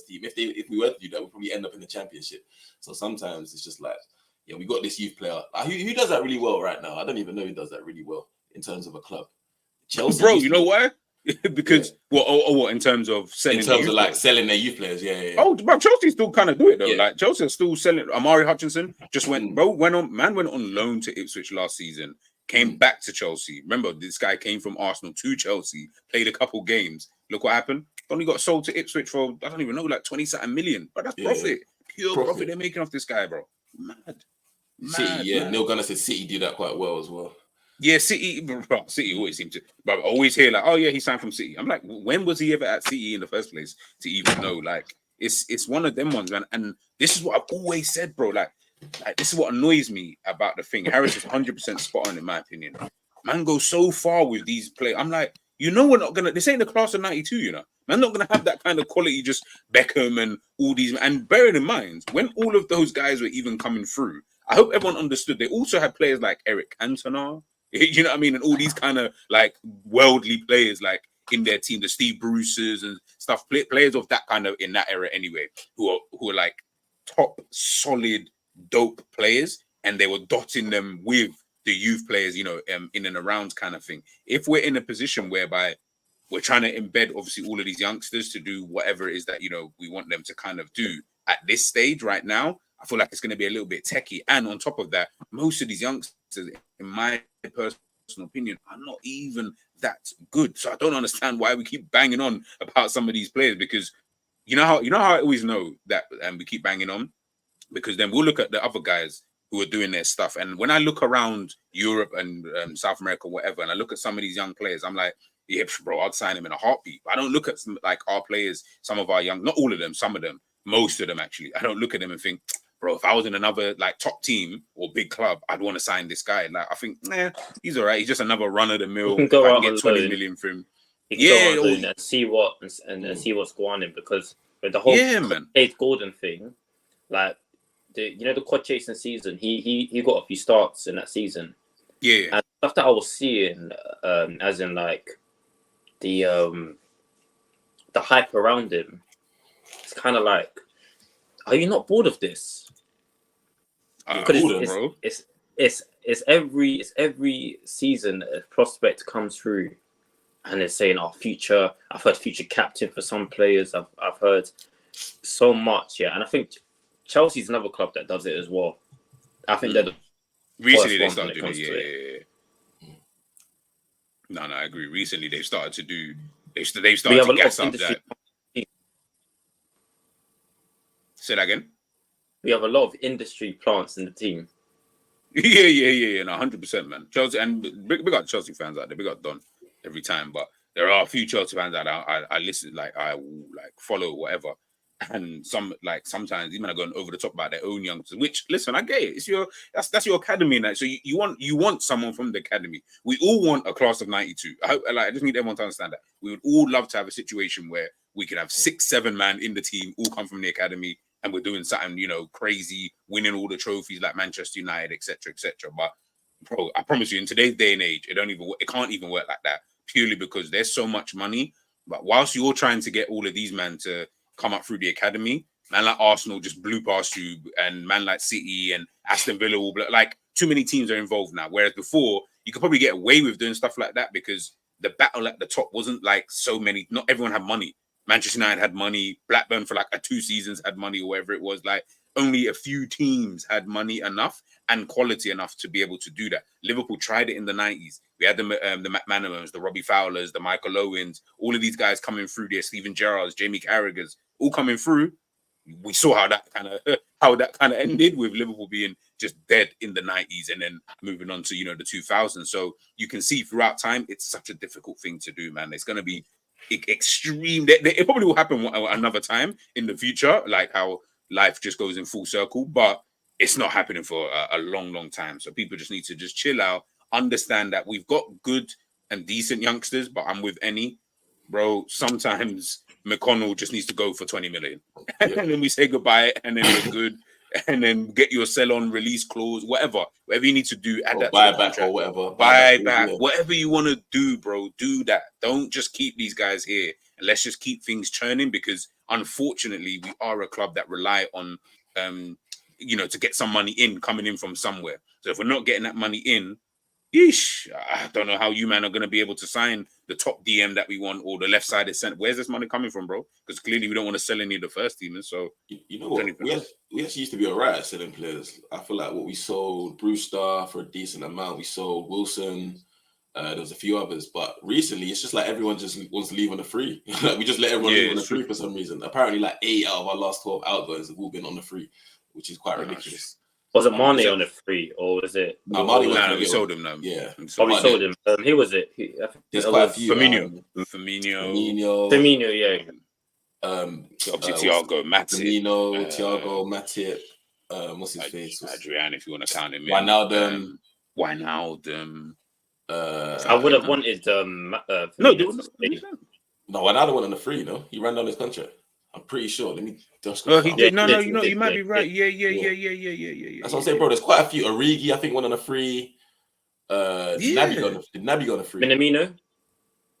team. If we were to do that, we'd probably end up in the championship. So sometimes it's just like, yeah, we got this youth player. Who does that really well right now? I don't even know who does that really well in terms of a club. Chelsea, bro. You know why? Because what in terms of selling? In terms of like selling their youth players, yeah. Oh, but Chelsea still kind of do it though. Yeah. Like Chelsea are still selling. Amari Hutchinson just went on loan to Ipswich last season. Came back to Chelsea. Remember, this guy came from Arsenal to Chelsea, played a couple games. Look what happened. Only got sold to Ipswich for I don't even know, like 20-something million. But that's profit, pure profit they're making off this guy, bro. Mad. City, Neil Gunnar said City do that quite well as well. Yeah, City always seem to. But I always hear like, oh yeah, he signed from City. I'm like, when was he ever at City in the first place to even know? Like, it's one of them ones, man. And this is what I've always said, bro. Like this is what annoys me about the thing. Harris is 100% spot on in my opinion. Man goes so far with these players. I'm like, we're not gonna. This ain't the class of '92, Man, not gonna have that kind of quality. Just Beckham and all these. And bearing in mind, when all of those guys were even coming through, I hope everyone understood. They also had players like Eric Cantona. You know what I mean? And all these kind of like worldly players like in their team, the Steve Bruces and stuff, players of that kind of in that era anyway, who are like top, solid, dope players. And they were dotting them with the youth players, in and around kind of thing. If we're in a position whereby we're trying to embed obviously all of these youngsters to do whatever it is that, we want them to kind of do at this stage right now, I feel like it's going to be a little bit techie. And on top of that, most of these youngsters, in my personal opinion, are not even that good. So I don't understand why we keep banging on about some of these players, because you know how I always know that, and we keep banging on because then we'll look at the other guys who are doing their stuff. And when I look around Europe and South America, whatever, and I look at some of these young players, I'm like, yeah, bro, I'd sign him in a heartbeat. I don't look at some, like our players, some of our young, not all of them, some of them, most of them actually. I don't look at them and think, bro, if I was in another like top team or big club, I'd want to sign this guy. Like I think, he's all right. He's just another run of the mill. He can go I out can get on 20 loan. million for him. he can go on loan and see what and see what's going on, because with the whole Faith Gordon thing, like the quad chasing season, he got a few starts in that season. Yeah. And stuff that I was seeing, as in like the hype around him, it's kind of like, are you not bored of this? Because it's every season a prospect comes through and they're saying our future. I've heard future captain for some players. I've heard so much, yeah. And I think Chelsea's another club that does it as well. I think they're the recently they started doing it. Yeah. No, I agree. Recently they've started to do. They've started to gas up that. Say that again. We have a lot of industry plants in the team. Yeah. No, 100%, man. Chelsea, and big up Chelsea fans out there. Big up Don every time, but there are a few Chelsea fans that I listen, like I will like follow whatever, and sometimes even going over the top about their own youngsters. Which, listen, I get it. It's that's your academy, and so you want someone from the academy. We all want a class of '92. I just need everyone to understand that we would all love to have a situation where we could have 6-7 man in the team, all come from the academy. And we're doing something, crazy, winning all the trophies like Manchester United, etc., etc. But, bro, I promise you, in today's day and age, it can't even work like that. Purely because there's so much money. But whilst you're trying to get all of these men to come up through the academy, man like Arsenal just blew past you, and man like City and Aston Villa will like too many teams are involved now. Whereas before, you could probably get away with doing stuff like that because the battle at the top wasn't like so many. Not everyone had money. Manchester United had money. Blackburn for like 2 seasons had money, or whatever it was. Like only a few teams had money enough and quality enough to be able to do that. Liverpool tried it in the 90s. We had the McManamans, the Robbie Fowlers, the Michael Owens, all of these guys coming through there. Steven Gerrards, Jamie Carragher's, all coming through. We saw how that kind of ended with Liverpool being just dead in the 90s and then moving on to the 2000s. So you can see throughout time, it's such a difficult thing to do, man. It's going to be extreme. It probably will happen another time in the future, like how life just goes in full circle, but it's not happening for a long time. So people just need to just chill out, understand that we've got good and decent youngsters, but I'm with any bro. Sometimes McConnell just needs to go for 20 million and then we say goodbye and then we're good. And then get your sell-on release clause, whatever you need to do. Add that buy back or whatever. Buy back, whatever you want to do, bro. Do that. Don't just keep these guys here, and let's just keep things churning. Because unfortunately, we are a club that rely on, to get some money coming in from somewhere. So if we're not getting that money in, I don't know how you man are going to be able to sign the top DM that we want or the left-sided centre. Where's this money coming from, bro? Because clearly we don't want to sell any of the first teamers. So you know what? We actually used to be alright at selling players. I feel like what we sold Brewster for a decent amount. We sold Wilson. There was a few others, but recently it's just like everyone just wants to leave on the free. Like we just let everyone leave on the free for some reason. Apparently, like 8 out of our last 12 outgoings have all been on the free, which is quite ridiculous. Was it Mane on the free, or was it? No, Mane was we sold him now. Yeah, we sold him. Who was it? There's quite a few. Firmino, yeah. Obviously, Thiago, Matip. Thiago, Matip. What's his face? Adrian, if you want to count him. Wijnaldum. I would have wanted. No, Wijnaldum went on the free. No, he ran down his contract. I'm pretty sure. Let me just. He did. No, you might be right. Yeah. That's what I'm saying, bro. There's quite a few. Origi, I think, went on a free. Did Naby go on a free? Minamino?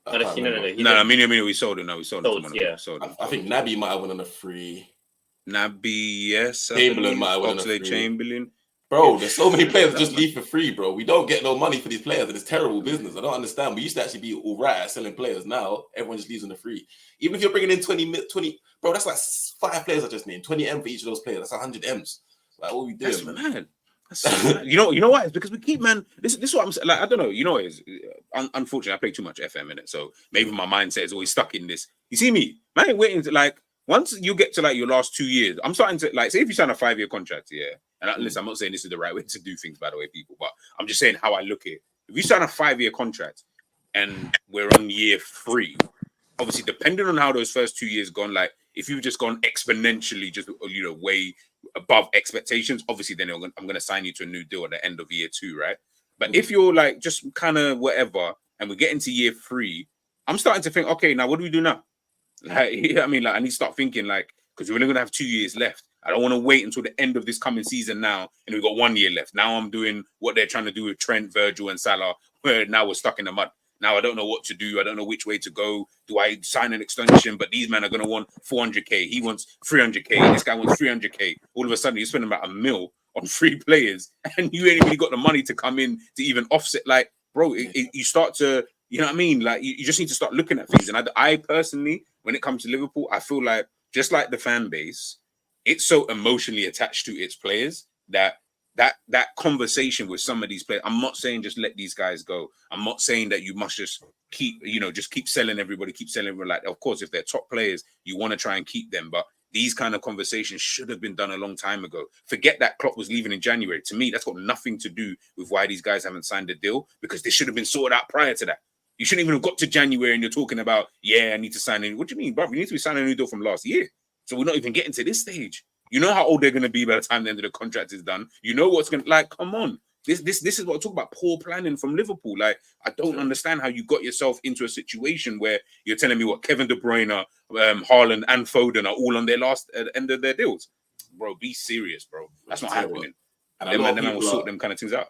No, Minamino, we sold him. No, we sold him. I think Naby might have went on a free. Naby, yes. Chamberlain might have went on a free. Chamberlain. Bro, there's so many players that just leave for free, bro. We don't get no money for these players, and it's terrible business. I don't understand. We used to actually be all right at selling players. Now, everyone just leaves on the free. Even if you're bringing in 20, bro, that's like 5 players I just named. 20 M for each of those players. That's 100 M's. Like, what are we doing, man? That's mad. You know why? It's because we keep, man. This is what I'm saying. Like, I don't know. You know what it is? Unfortunately, I play too much FM in it, so maybe my mindset is always stuck in this. You see me? Man, ain't waiting to like. Once you get to like your last 2 years, I'm starting to like say if you sign a 5-year contract, and listen, I'm not saying this is the right way to do things, by the way, people, but I'm just saying how I look at it. If you sign a 5-year contract and we're on year 3, obviously depending on how those first 2 years gone, like if you've just gone exponentially, just way above expectations, obviously then I'm going to sign you to a new deal at the end of year 2, right? But if you're like just kind of whatever, and we get into year 3. I'm starting to think, okay, now what do we do now? Like, you know what I mean? Like, I need to start thinking, like, because we're only going to have 2 years left. I don't want to wait until the end of this coming season now, and we've got 1 year left. Now I'm doing what they're trying to do with Trent, Virgil, and Salah, where now we're stuck in the mud. Now I don't know what to do. I don't know which way to go. Do I sign an extension? But these men are going to want 400k. He wants 300k. This guy wants 300k. All of a sudden, you're spending about $1 million on 3 players, and you ain't really got the money to come in to even offset. Like, bro, you start to, you know what I mean? Like, you just need to start looking at things. And I personally, when it comes to Liverpool, I feel like, just like the fan base, it's so emotionally attached to its players that conversation with some of these players. I'm not saying just let these guys go. I'm not saying that you must just keep selling everybody, Like, of course, if they're top players, you want to try and keep them. But these kind of conversations should have been done a long time ago. Forget that Klopp was leaving in January. To me, that's got nothing to do with why these guys haven't signed a deal, because they should have been sorted out prior to that. You shouldn't even have got to January and you're talking about, I need to sign in. What do you mean, bro? We need to be signing a new deal from last year. So we're not even getting to this stage. You know how old they're going to be by the time the end of the contract is done. You know what's going to, like, come on. This is what I talk about, poor planning from Liverpool. Like, I don't understand how you got yourself into a situation where you're telling me what Kevin De Bruyne, Haaland and Foden are all on their last end of their deals. Bro, be serious, bro. That's not happening. And them will sort them kind of things out.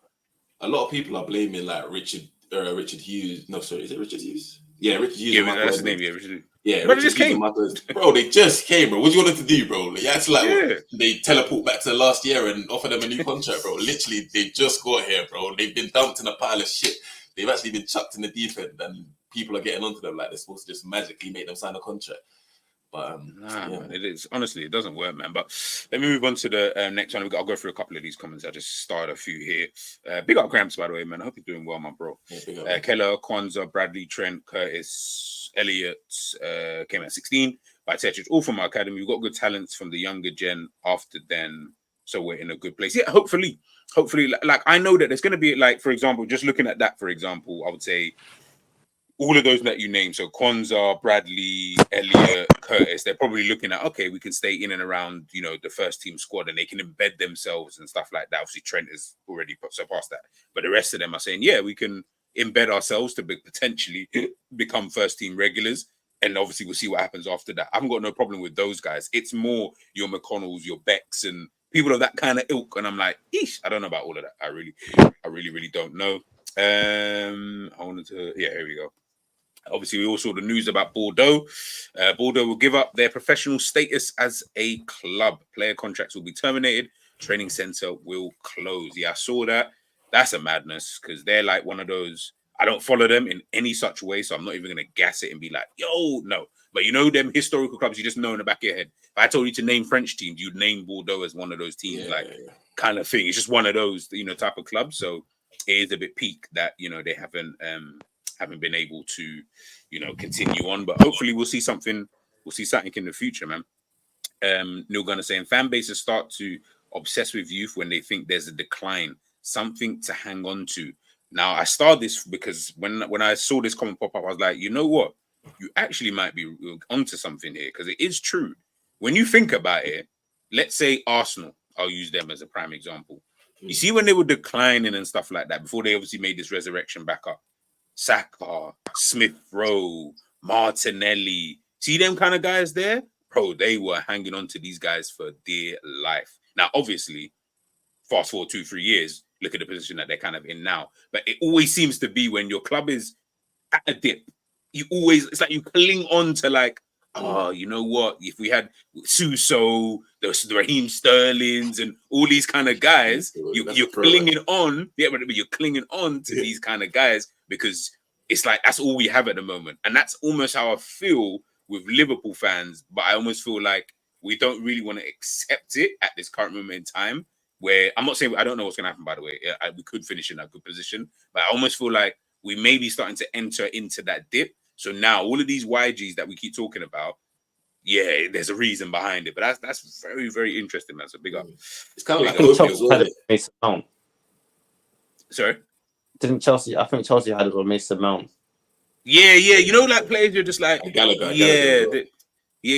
A lot of people are blaming, like, Richard Hughes. No, sorry, is it Richard Hughes? Yeah, Richard Hughes. Yeah, that's his name. Yeah, Richard Hughes. Yeah, but they just came. Bro, they just came, bro. What do you want them to do, bro? Like, it's like they teleport back to the last year and offer them a new contract, bro. Literally, they just got here, bro. They've been dumped in a pile of shit. They've actually been chucked in the deep end, and people are getting onto them like they're supposed to just magically make them sign a contract. But man, it is, honestly, it doesn't work, man. But let me move on to the next one. I'll go through a couple of these comments. I just started a few here. Big up Gramps, by the way, man. I hope you're doing well, my bro. Yeah, Keller, Kwanzaa, Bradley, Trent, Curtis, Elliott came at 16 by Tetris, all from our academy. We've got good talents from the younger gen after then, so we're in a good place. Yeah, hopefully, like, I know that there's going to be, like, for example, just looking at that, for example, I would say all of those that you named, so Kwanzaa, Bradley, Elliott, Curtis, they're probably looking at, okay, we can stay in and around, the first team squad, and they can embed themselves and stuff like that. Obviously, Trent has already surpassed that, but the rest of them are saying, yeah, we can embed ourselves to potentially become first team regulars, and obviously we'll see what happens after that. I haven't got no problem with those guys. It's more your McConnells, your Becks, and people of that kind of ilk, and I'm like, eesh, I don't know about all of that. I really don't know. I wanted to, here we go. Obviously, we all saw the news about Bordeaux. Bordeaux will give up their professional status as a club. Player contracts will be terminated. Training center will close. Yeah, I saw that. That's a madness, because they're like one of those. I don't follow them in any such way, so I'm not even going to gas it and be like, yo, no. But them historical clubs you just know in the back of your head. If I told you to name French teams, you'd name Bordeaux as one of those teams, kind of thing. It's just one of those, type of clubs. So it is a bit peak that, they haven't been able to, continue on. But hopefully we'll see something in the future, man. Neil Gunner saying fan bases start to obsess with youth when they think there's a decline, something to hang on to. Now, I started this because when I saw this comment pop up, I was like, you know what? You actually might be onto something here, because it is true. When you think about it, let's say Arsenal, I'll use them as a prime example. You see, when they were declining and stuff like that, before they obviously made this resurrection back up, Saka, Smith Rowe, Martinelli, see them kind of guys there? Bro, they were hanging on to these guys for dear life. Now, obviously, fast forward 2-3 years, look at the position that they're kind of in now. But it always seems to be when your club is at a dip, it's like you cling on to, like, oh, you know what? If we had Suso, the Raheem Sterlings, and all these kind of guys, you're clinging on. Yeah, but you're clinging on to these kind of guys, because it's like that's all we have at the moment. And that's almost how I feel with Liverpool fans. But I almost feel like we don't really want to accept it at this current moment in time, where I'm not saying I don't know what's going to happen, by the way. We could finish in a good position, but I almost feel like we may be starting to enter into that dip. So now all of these YGs that we keep talking about, yeah, there's a reason behind it. But that's very, very interesting, man. So big up. It's kind of like Chelsea had it Mason Mount. Sorry? Didn't Chelsea? I think Chelsea had it on Mason Mount. Yeah. Like players, you're just like Gallagher.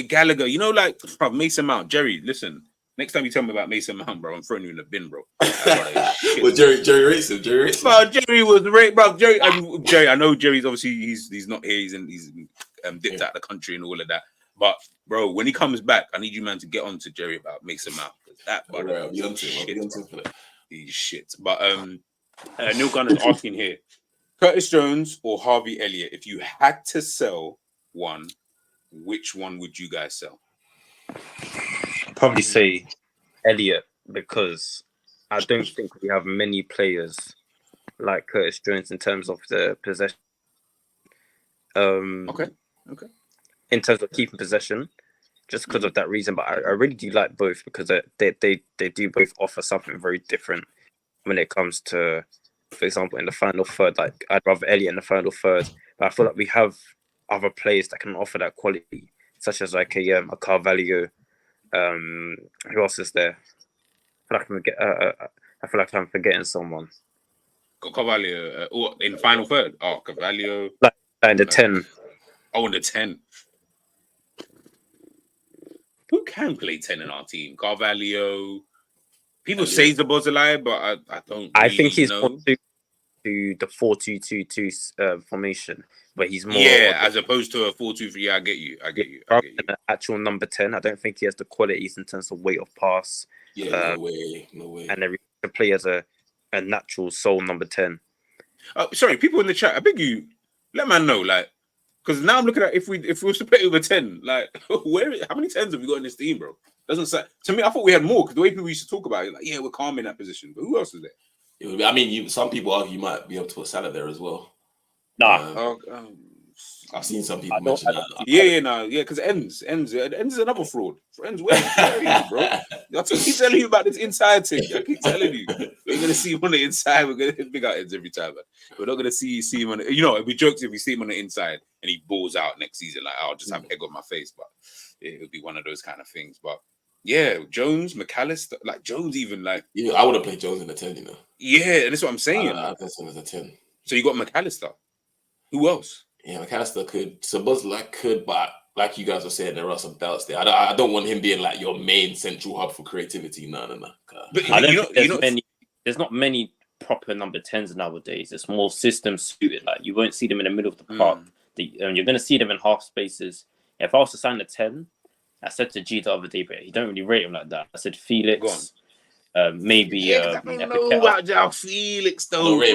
Gallagher. Like Mason Mount. Jerry, listen, Next time you tell me about Mason Mount, bro, I'm throwing you in the bin, bro. Shit. Well, Jerry racing. Bro, Jerry was great, bro. Jerry, I know Jerry's obviously he's not here. He's dipped out of the country and all of that. But bro, when he comes back, I need you, man, to get on to Jerry about Mason Mount. That brother, he's shit. But Neil Gunner's asking here: Curtis Jones or Harvey Elliott? If you had to sell one, which one would you guys sell? Probably say Elliot, because I don't think we have many players like Curtis Jones in terms of the possession. Okay. In terms of keeping possession, just because of that reason. But I really do like both, because they do both offer something very different when it comes to, for example, in the final third. Like, I'd rather Elliot in the final third, but I feel like we have other players that can offer that quality, such as like a Carvalho. Who else is there? I feel like I'm forgetting someone. Carvalho in final third. Oh, Carvalho. Like in the 10. Oh, in the 10. Who can play 10 in our team? Carvalho. People say Szoboszlai, but I don't really I think he's know. to the 4-2-2-2 formation, but he's more as opposed to a 4-2-3. I get you. An actual number 10. I don't think he has the qualities in terms of weight of pass. No way. And every play as a natural sole number 10. Sorry, people in the chat, I beg you, let man know, like, because now I'm looking at if we was to play with a 10, like, how many 10s have we got in this team, bro? Doesn't say to me. I thought we had more, because the way people used to talk about it, like, yeah, we're calm in that position. But who else is there? I mean, some people argue you might be able to put Salah there as well. Nah. I've seen some people mention that. Because ends is another fraud. Ends, where are you, bro? I keep telling you about this inside thing. I keep telling you, we're gonna see him on the inside. We're gonna big out ends every time, man. We're not gonna see him on. It'd be jokes if we see him on the inside and he balls out next season. Like, I'll just have egg on my face, but it would be one of those kind of things. But yeah, Jones, McAllister, like Jones, even like I would have played Jones in the 10. Yeah, and that's what I'm saying. I guess him as a 10. So you got McAllister. Who else? Yeah, McAllister could. Szoboszlai could, but like you guys were saying, there are some doubts there. I don't want him being like your main central hub for creativity. No. But I don't think there's not many proper number 10s nowadays. It's more system suited. Like, you won't see them in the middle of the park. You're going to see them in half spaces. If I was to sign a 10, I said to G the other day, but he don't really rate him like that. I said Felix. Maybe. I don't know about João Felix though, bro. I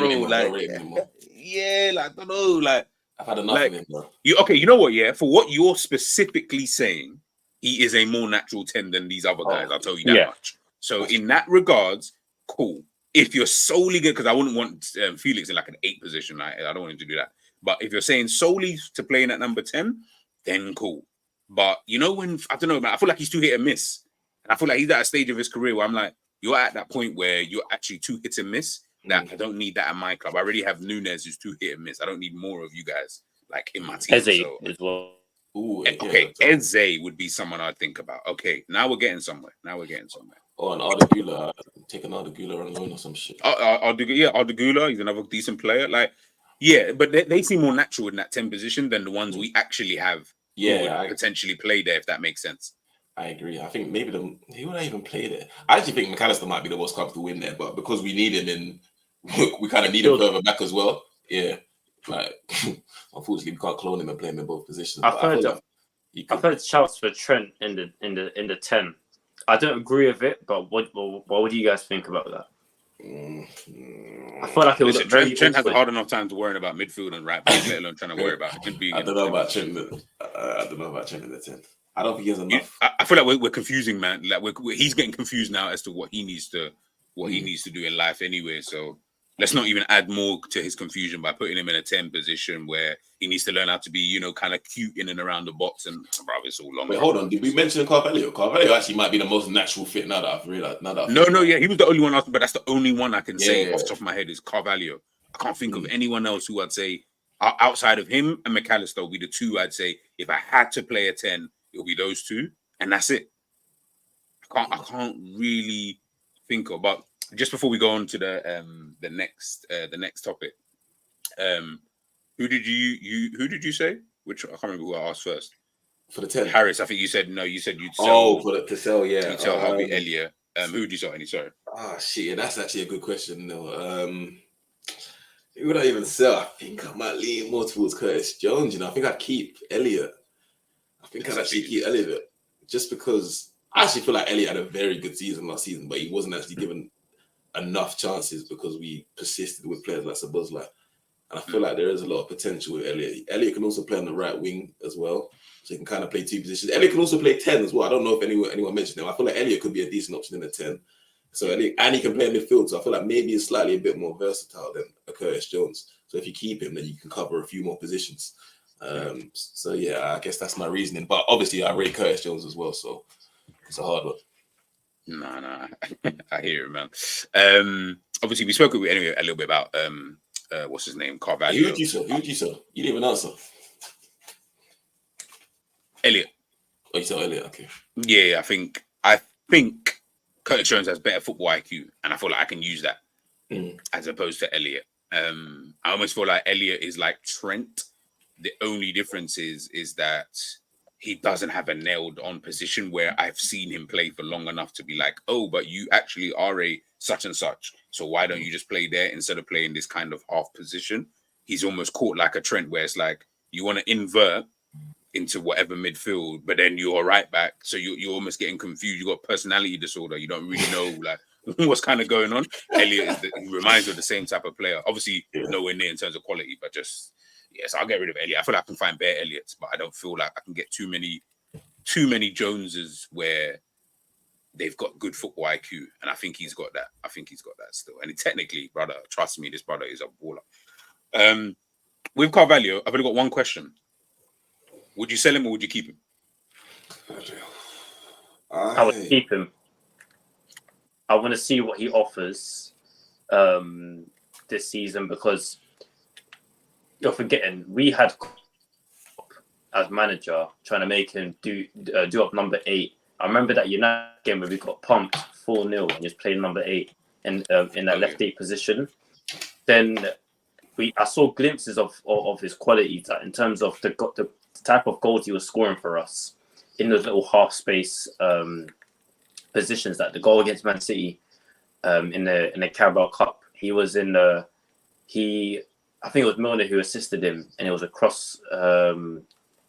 don't know. Like, I've had enough of him, bro. You know what? Yeah, for what you're specifically saying, he is a more natural 10 than these other guys. I'll tell you that much. So in that regards, cool. If you're solely good, because I wouldn't want Felix in like an 8 position. Like, I don't want him to do that. But if you're saying solely to play in at number 10, then cool. But when I don't know, man, I feel like he's too hit and miss. And I feel like he's at a stage of his career where I'm like, you're at that point where you're actually too hit and miss. That I don't need that at my club. I already have Nunes who's too hit and miss. I don't need more of you guys like in my team. Eze as well. Okay, Eze would be someone I'd think about. Okay, now we're getting somewhere. Oh, and Arda Güler. Take an Arda Güler on loan or some shit. Arda Güler, he's another decent player. Like, yeah, but they seem more natural in that 10 position than the ones we actually have. Yeah, potentially play there, if that makes sense. I agree. I think maybe he would not even play there. I actually think McAllister might be the most comfortable in there, but because we need him in, we kind of need him further back as well. Yeah, like unfortunately we can't clone him and play him in both positions. I've heard shouts for Trent in the 10. I don't agree with it, but what do you guys think about that? I feel like it was Trent has a hard enough time to worry about midfield and right back, let alone trying to worry about him being. I don't know about Trent. I don't know about Trent in the 10. I don't think he has enough. I feel like we're confusing, man. Like he's getting confused now as to what he needs to do in life anyway. So let's not even add more to his confusion by putting him in a 10 position where he needs to learn how to be, kind of cute in and around the box. And bro, it's all long. Wait, hold on. Did we mention Carvalho? Carvalho actually might be the most natural fit now that I've realized. Yeah, he was the only one, but that's the only one I can say off the top of my head is Carvalho. I can't think of anyone else who I'd say outside of him and McAllister will be the two I'd say if I had to play a 10. It'll be those two, and that's it. I can't really think of. But just before we go on to the next topic, who did you say? Which I can't remember who I asked first. for the 10. Harris, I think you said no. You said you'd sell. Oh, for the to sell, yeah. You'd sell Harvey Elliott. Who would you sell? Any? Sorry. Ah, shit. Yeah, that's actually a good question. No, who would I even sell? I think I might lean more towards Curtis Jones. You know, I think I'd keep Elliott. I think I'd actually keep Elliott just because I actually feel like Elliott had a very good season last season, but he wasn't actually given enough chances because we persisted with players like Sabuzla. And I feel like there is a lot of potential with Elliott. Elliott can also play on the right wing as well. So he can kind of play 2 positions. Elliott can also play 10 as well. I don't know if anyone mentioned him. I feel like Elliott could be a decent option in the 10. So Elliott, and he can play in midfield. So I feel like maybe he's slightly a bit more versatile than a Curtis Jones. So if you keep him, then you can cover a few more positions. So yeah, I guess that's my reasoning. But obviously I rate Curtis Jones as well. So it's a hard one. No, I hear it, man. Obviously we spoke anyway a little bit about what's his name, Carvalho. Who would you sell? You didn't even answer. Elliott. Oh, you said Elliott. Okay. Yeah, I think Curtis Jones has better football IQ, and I feel like I can use that as opposed to Elliott. I almost feel like Elliott is like Trent. The only difference is that he doesn't have a nailed on position where I've seen him play for long enough to be like, oh, but you actually are a such and such. So why don't you just play there instead of playing this kind of half position? He's almost caught like a Trent where it's like you want to invert into whatever midfield, but then you're right back. So you're almost getting confused. You got personality disorder. You don't really know like what's kind of going on. Elliott he reminds you of the same type of player. Obviously, nowhere near in terms of quality, but just yes, I'll get rid of Elliott. I feel like I can find better Elliots, but I don't feel like I can get too many Joneses where they've got good football IQ, and I think he's got that. I think he's got that still. And technically, brother, trust me, this brother is a baller. With Carvalho, I've only got one question. Would you sell him or would you keep him? I would keep him. I want to see what he offers this season because you're forgetting we had as manager trying to make him do up number 8. I remember that United game where we got pumped 4-0 and he was playing number 8 in that left 8 position. Then I saw glimpses of his qualities in terms of the type of goals he was scoring for us in those little half space positions. That the goal against Man City in the Carabao Cup, he was in I think it was Milner who assisted him, and it was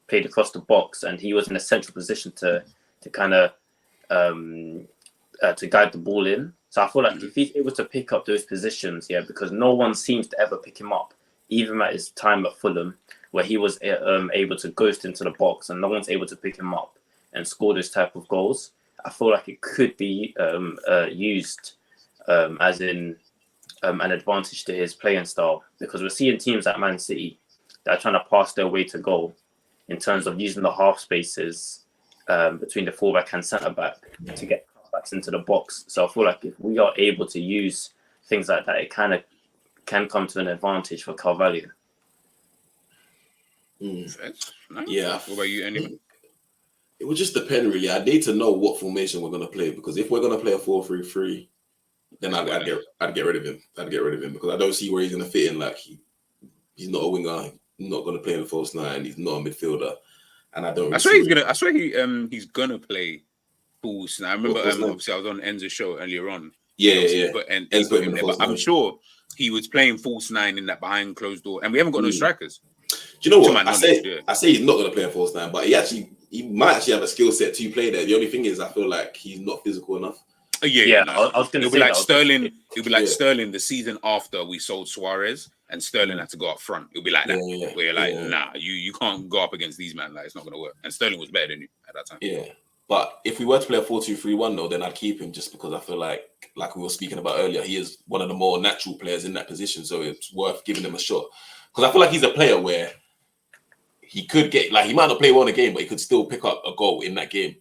played across the box, and he was in a central position to kind of to guide the ball in. So I feel like if he's able to pick up those positions, because no one seems to ever pick him up, even at his time at Fulham, where he was able to ghost into the box and no one's able to pick him up and score this type of goals. I feel like it could be used as in an advantage to his playing style, because we're seeing teams like Man City that are trying to pass their way to goal in terms of using the half spaces between the fullback and centre back to get backs into the box. So I feel like if we are able to use things like that, it kind of can come to an advantage for Carvalho. Yeah. What about you, anyone? It would just depend, really. I need to know what formation we're going to play, because if we're going to play a 4-3-3, then I'd get rid of him. I'd get rid of him because I don't see where he's going to fit in. Like he's not a winger. He's not going to play in the false nine. He's not a midfielder, and I don't. I swear he's gonna play false nine. I remember obviously I was on Enzo's show earlier on. Yeah. But I'm sure he was playing false nine in that behind closed door, and we haven't got no strikers. Do you know what? I say he's not going to play a false nine, but he might actually have a skill set to play there. The only thing is, I feel like he's not physical enough. I was going to say like Sterling. It'll be like Sterling the season after we sold Suarez, and Sterling had to go up front. It'll be like that, where you're like, nah, you can't go up against these men. Like it's not going to work. And Sterling was better than you at that time. Yeah, but if we were to play a 4-2-3-1, though, then I'd keep him just because I feel like we were speaking about earlier, he is one of the more natural players in that position, so it's worth giving him a shot. Because I feel like he's a player where he could get he might not play well in a game, but he could still pick up a goal in that game.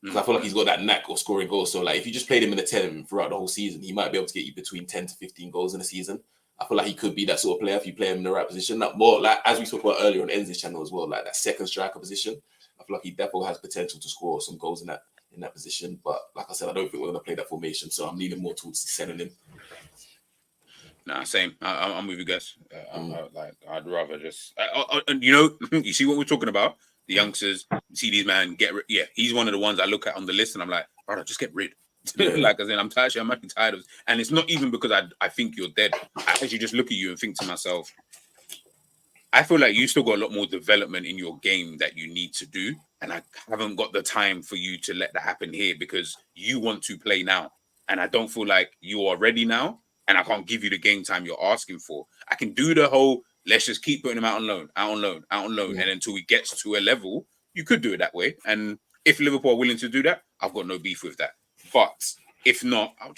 Because I feel like he's got that knack of scoring goals. So, if you just played him in a 10 throughout the whole season, he might be able to get you between 10 to 15 goals in a season. I feel like he could be that sort of player if you play him in the right position. That more as we talked about earlier on Enzo's channel as well, that second striker position. I feel like he definitely has potential to score some goals in that position. But like I said, I don't think we're going to play that formation. So I'm leaning more towards selling him. Nah, same. I'm with you guys. I'd rather just, you see what we're talking about. The youngsters, see these man yeah, he's one of the ones I look at on the list and I'm like, brother, just get rid. Like, as in, I'm actually tired of, and it's not even because I think you're dead. I actually just look at you and think to myself, I feel like you still got a lot more development in your game that you need to do, and I haven't got the time for you to let that happen here because you want to play now, and I don't feel like you are ready now, and I can't give you the game time you're asking for. I can do the whole let's just keep putting him out on loan, and until he gets to a level, you could do it that way. And if Liverpool are willing to do that, I've got no beef with that. But if not, I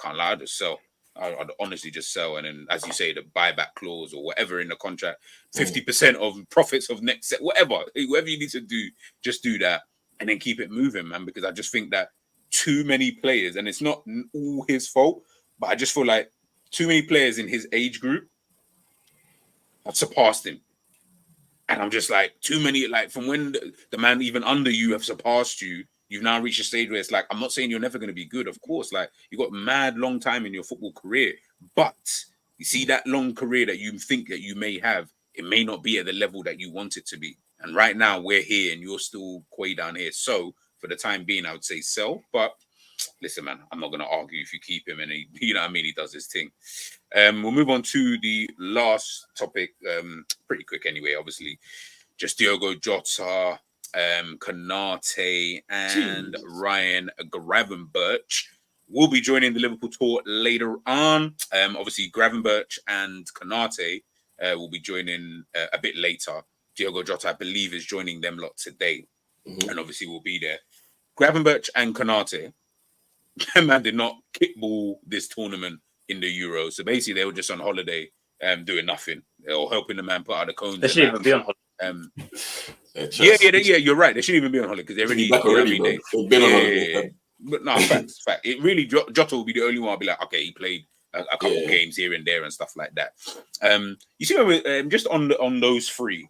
can't lie, I'll just sell. I'd honestly just sell, and then, as you say, the buyback clause or whatever in the contract, 50% of profits of next set, whatever you need to do, just do that, and then keep it moving, man. Because I just think that too many players, and it's not all his fault, but I just feel like too many players in his age group have surpassed him, and I'm just like, too many. Like, from when the man even under you have surpassed you. You've now reached a stage where it's like, I'm not saying you're never going to be good, of course. Like, you got mad long time in your football career, but you see that long career that you think that you may have, it may not be at the level that you want it to be. And right now we're here and you're still way down here. So for the time being, I would say sell. But listen, man, I'm not going to argue if you keep him and he, you know what I mean, he does his thing. We'll move on to the last topic, pretty quick anyway, obviously. Just Diogo Jota, Konate and Ryan Gravenberch will be joining the Liverpool tour later on. Obviously, Gravenberch and Konate will be joining a bit later. Diogo Jota, I believe, is joining them lot today, and obviously will be there. Gravenberch and Konate, man, did not kickball this tournament in the Euros. So basically, they were just on holiday, doing nothing or helping the man put out the cones. They shouldn't even be on holiday. Yeah, you're right. They shouldn't even be on holiday because they're already, they've been on holiday. But no, fact. It really, Jota will be the only one I'll be like, okay, he played a couple games here and there and stuff like that. You see, when we're, just on those three,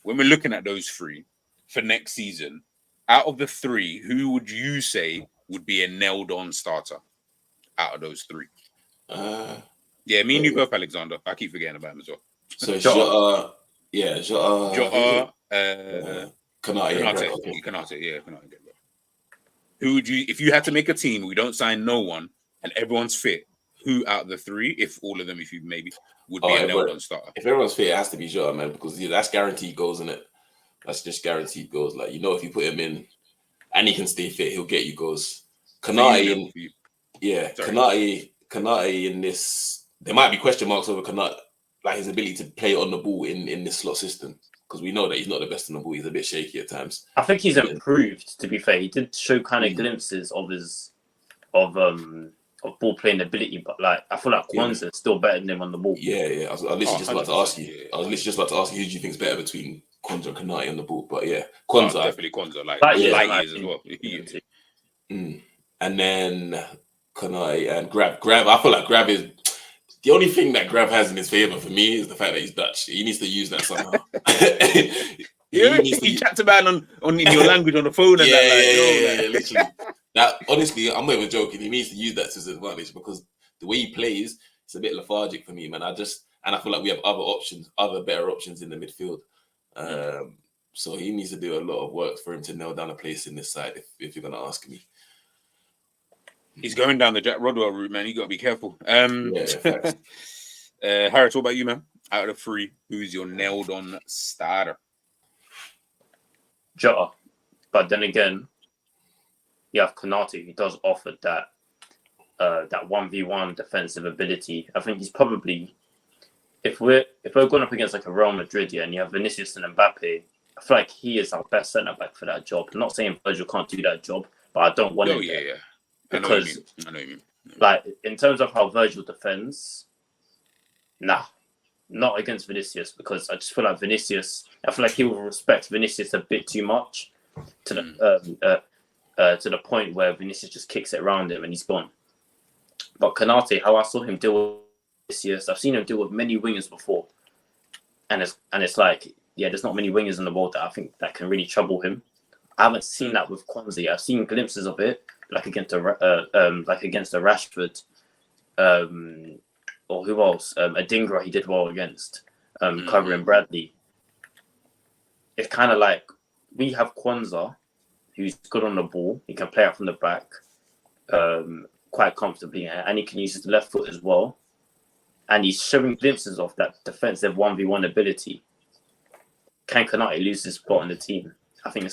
when we're looking at those three for next season, out of the three, who would you say would be a nailed-on starter out of those three? Yeah, me and you both, Alexander. I keep forgetting about him as well. So Jota. Jota, Konate. Konate. Who would you, if you had to make a team, we don't sign no one, and everyone's fit, who out of the three, if all of them, if you maybe, would be a nailed-on starter? If everyone's fit, it has to be Jota, man, because that's guaranteed goals, isn't it? That's just guaranteed goals. Like, you know, if you put him in and he can stay fit, he'll get you goals. Konate in this, there might be question marks over Konate, like his ability to play on the ball in this slot system, because we know that he's not the best on the ball. He's a bit shaky at times. I think he's improved. To be fair, he did show kind of glimpses of his ball playing ability, but like I feel like Kwanzaa is still better than him on the ball. Yeah. I was literally just about to ask you. I was literally just about to ask you who do you think is better between Kwanzaa and Konate on the ball. But yeah, Kwanzaa, definitely Kwanzaa. Light years as well. And then Konate and Grab. I feel like Grab is. The only thing that Grab has in his favour for me is the fact that he's Dutch. He needs to use that somehow. he chats about on in your language on the phone. And literally. That honestly, I'm not even joking. He needs to use that to his advantage because the way he plays, it's a bit lethargic for me, man. I feel like we have other better options in the midfield. So he needs to do a lot of work for him to nail down a place in this side. If you're gonna ask me. He's going down the Jack Rodwell route, man. You got to be careful. Harris, what about you, man? Out of the three, who's your nailed-on starter? Jota. But then again, you have Konate. He does offer that 1v1 defensive ability. I think he's probably, if we're going up against like a Real Madrid, and you have Vinicius and Mbappe, I feel like he is our best centre-back for that job. I'm not saying Virgil can't do that job, but I don't want him there. Yeah. Because, I know what you mean. Like, in terms of how Virgil defends, not against Vinicius, because I just feel like I feel like he will respect Vinicius a bit too much to the point where Vinicius just kicks it around him and he's gone. But Konate, how I saw him deal with Vinicius, I've seen him deal with many wingers before, and it's like, there's not many wingers in the world that I think that can really trouble him. I haven't seen that with Kwanzaa. I've seen glimpses of it. Like against a Rashford, or who else? Adingra, he did well against covering Bradley. It's kind of like we have Kwanzaa, who's good on the ball. He can play out from the back quite comfortably, and he can use his left foot as well. And he's showing glimpses of that defensive 1v1 ability. Can Konate lose his spot on the team? I think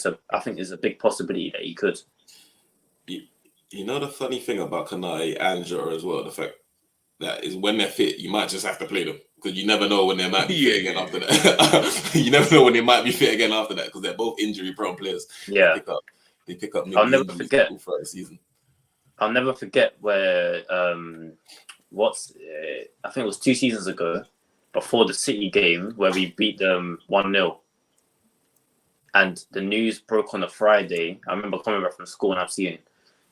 there's a big possibility that he could. You know the funny thing about Konate and Jota as well, the fact that is when they're fit, you might just have to play them because you never know when they might be fit again after that. You never know when they might be fit again after that because they're both injury-prone players. Yeah, they pick up. I'll never forget throughout the season. I'll never forget where I think it was 2 seasons ago, before the City game where we beat them 1-0. And the news broke on a Friday. I remember coming back from school and I'm seeing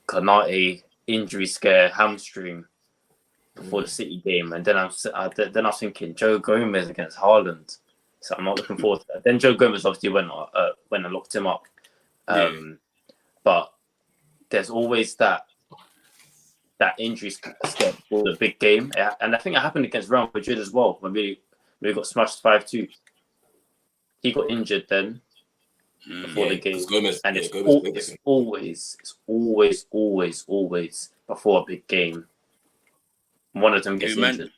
Konate injury scare, hamstring before the City game. And then I was thinking Joe Gomez against Haaland. So I'm not looking forward to that. Then Joe Gomez obviously went and locked him up. But there's always that injury scare for the big game. And I think it happened against Real Madrid as well when we got smashed 5-2. He got injured then before the game. And it's always before a big game. One of them gets injured.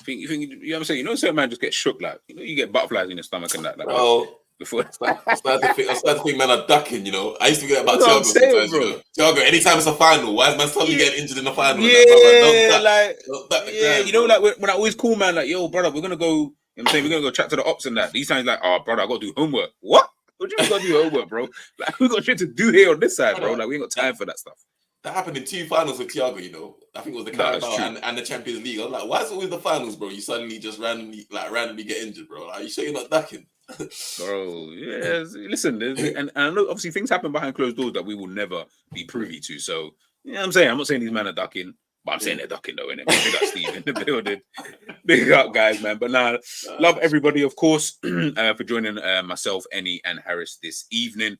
You know what I'm saying? You know, certain man just get shook, like, you know, you get butterflies in your stomach and that. Like, bro, before I started to think men are ducking, you know. I used to get about Thiago sometimes, bro. You know? Thiago, anytime it's a final, why is man suddenly getting injured in the final? Yeah, don't duck, you know, like when I always call man, like, yo, brother, we're gonna go. You know what I'm saying, we're gonna go chat to the ops and that. These times, like, oh, brother, I gotta do homework. What? What do you gotta do homework, bro? Like, we got shit to do here on this side, bro. Like, we ain't got time for that stuff. That happened in 2 finals with Thiago, you know. I think it was the Carabao and the Champions League. I was like, why is it always the finals, bro? You suddenly just randomly get injured, bro. Like, are you sure you're not ducking? Bro, yes. Listen, and I know obviously things happen behind closed doors that we will never be privy to. So, you know what I'm saying? I'm not saying these men are ducking, but I'm saying they're ducking though, innit? Big up Steve in the building. Big up, guys, man. But nah, love everybody, of course, for joining myself, Ennie, and Harris this evening.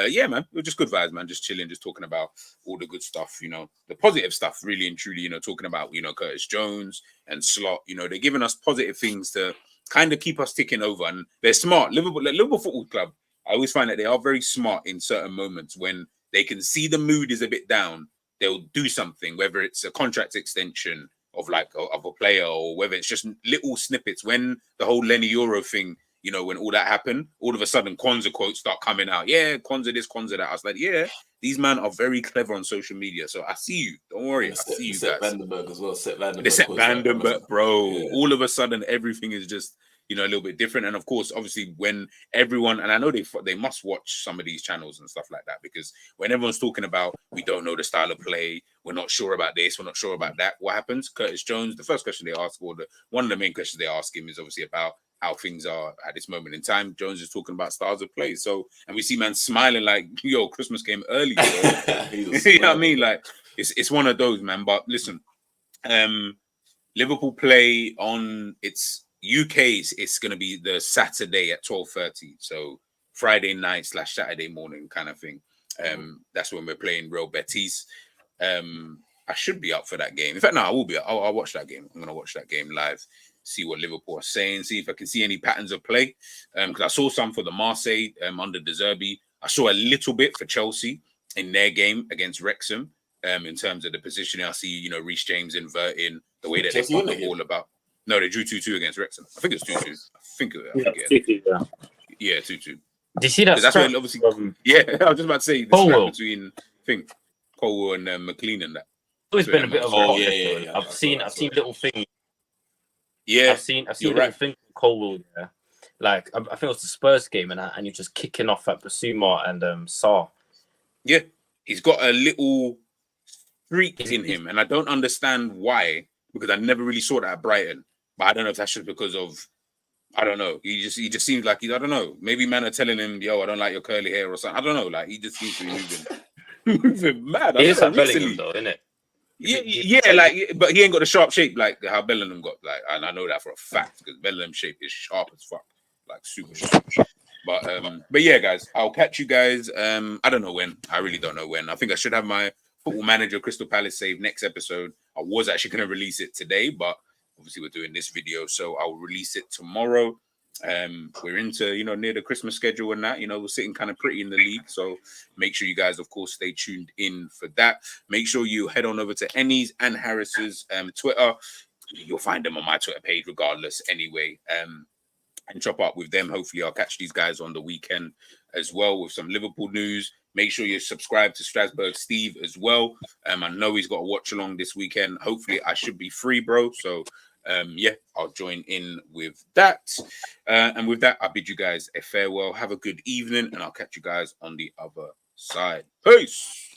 Yeah, man, we're just good vibes, man. Just chilling, just talking about all the good stuff, you know, the positive stuff, really and truly, you know, talking about, you know, Curtis Jones and Slot. You know, they're giving us positive things to kind of keep us ticking over, and they're smart. Liverpool Football Club, I always find that they are very smart in certain moments when they can see the mood is a bit down. They'll do something, whether it's a contract extension of a player or whether it's just little snippets. When the whole Lenny Euro thing, you know, when all that happened, all of a sudden Kwanzaa quotes start coming out. Yeah, Kwanzaa this, Kwanzaa that. I was like, yeah, these men are very clever on social media. So I see you. Don't worry. I see you guys. Vandenberg as well. Sepp Vandenberg, bro. Yeah. All of a sudden, everything is just, you know, a little bit different. And of course, obviously, when everyone, and I know they must watch some of these channels and stuff like that, because when everyone's talking about, we don't know the style of play, we're not sure about this, we're not sure about that, what happens? Curtis Jones, the first question they ask, or one of the main questions they ask him is obviously about how things are at this moment in time. Jones is talking about styles of play. So, and we see man smiling like, yo, Christmas came early. You know what I mean? Like, it's one of those, man. But listen, Liverpool play on UK's, it's going to be the Saturday at 12:30. So Friday night / Saturday morning kind of thing. That's when we're playing Real Betis. I should be up for that game. In fact, no, I will be. I'll watch that game. I'm going to watch that game live, see what Liverpool are saying, see if I can see any patterns of play. Because I saw some for the Marseille under De Zerbi. I saw a little bit for Chelsea in their game against Wrexham. In terms of the positioning, I see, you know, Reece James inverting the way that they put the ball about. No, they drew 2-2 against Wrexham. I think it was 2-2. I think 2-2, yeah, 2-2. Did you see that? That's when obviously, yeah, I was just about to say the scrap between, I think, Colwell and McLean and that. It's always been a bit of a yeah. I've seen little things. Yeah, I've seen little things from Colwell. Yeah, like I think it was the Spurs game, and you're just kicking off at Basuma and Sarr. Yeah, he's got a little streak in him, and I don't understand why, because I never really saw that at Brighton. But I don't know if that's just because of, I don't know. He just seems like I don't know. Maybe man are telling him, yo, I don't like your curly hair or something. I don't know. Like, he just seems to be moving mad. It is like Bellingham though, isn't it? Yeah, like, but he ain't got the sharp shape like how Bellingham got. Like, and I know that for a fact because Bellingham's shape is sharp as fuck, like super sharp. But yeah, guys, I'll catch you guys. I don't know when. I really don't know when. I think I should have my Football Manager Crystal Palace save next episode. I was actually going to release it today, but obviously we're doing this video, so I'll release it tomorrow. We're into, near the Christmas schedule and that, we're sitting kind of pretty in the league. So make sure you guys, of course, stay tuned in for that. Make sure you head on over to Ennie's and Harris's Twitter. You'll find them on my Twitter page regardless anyway. And chop up with them. Hopefully I'll catch these guys on the weekend as well with some Liverpool news. Make sure you subscribe to Strasbourg Steve as well. I know he's got a watch along this weekend. Hopefully I should be free, bro. So I'll join in with that. And with that, I bid you guys a farewell. Have a good evening, and I'll catch you guys on the other side. Peace.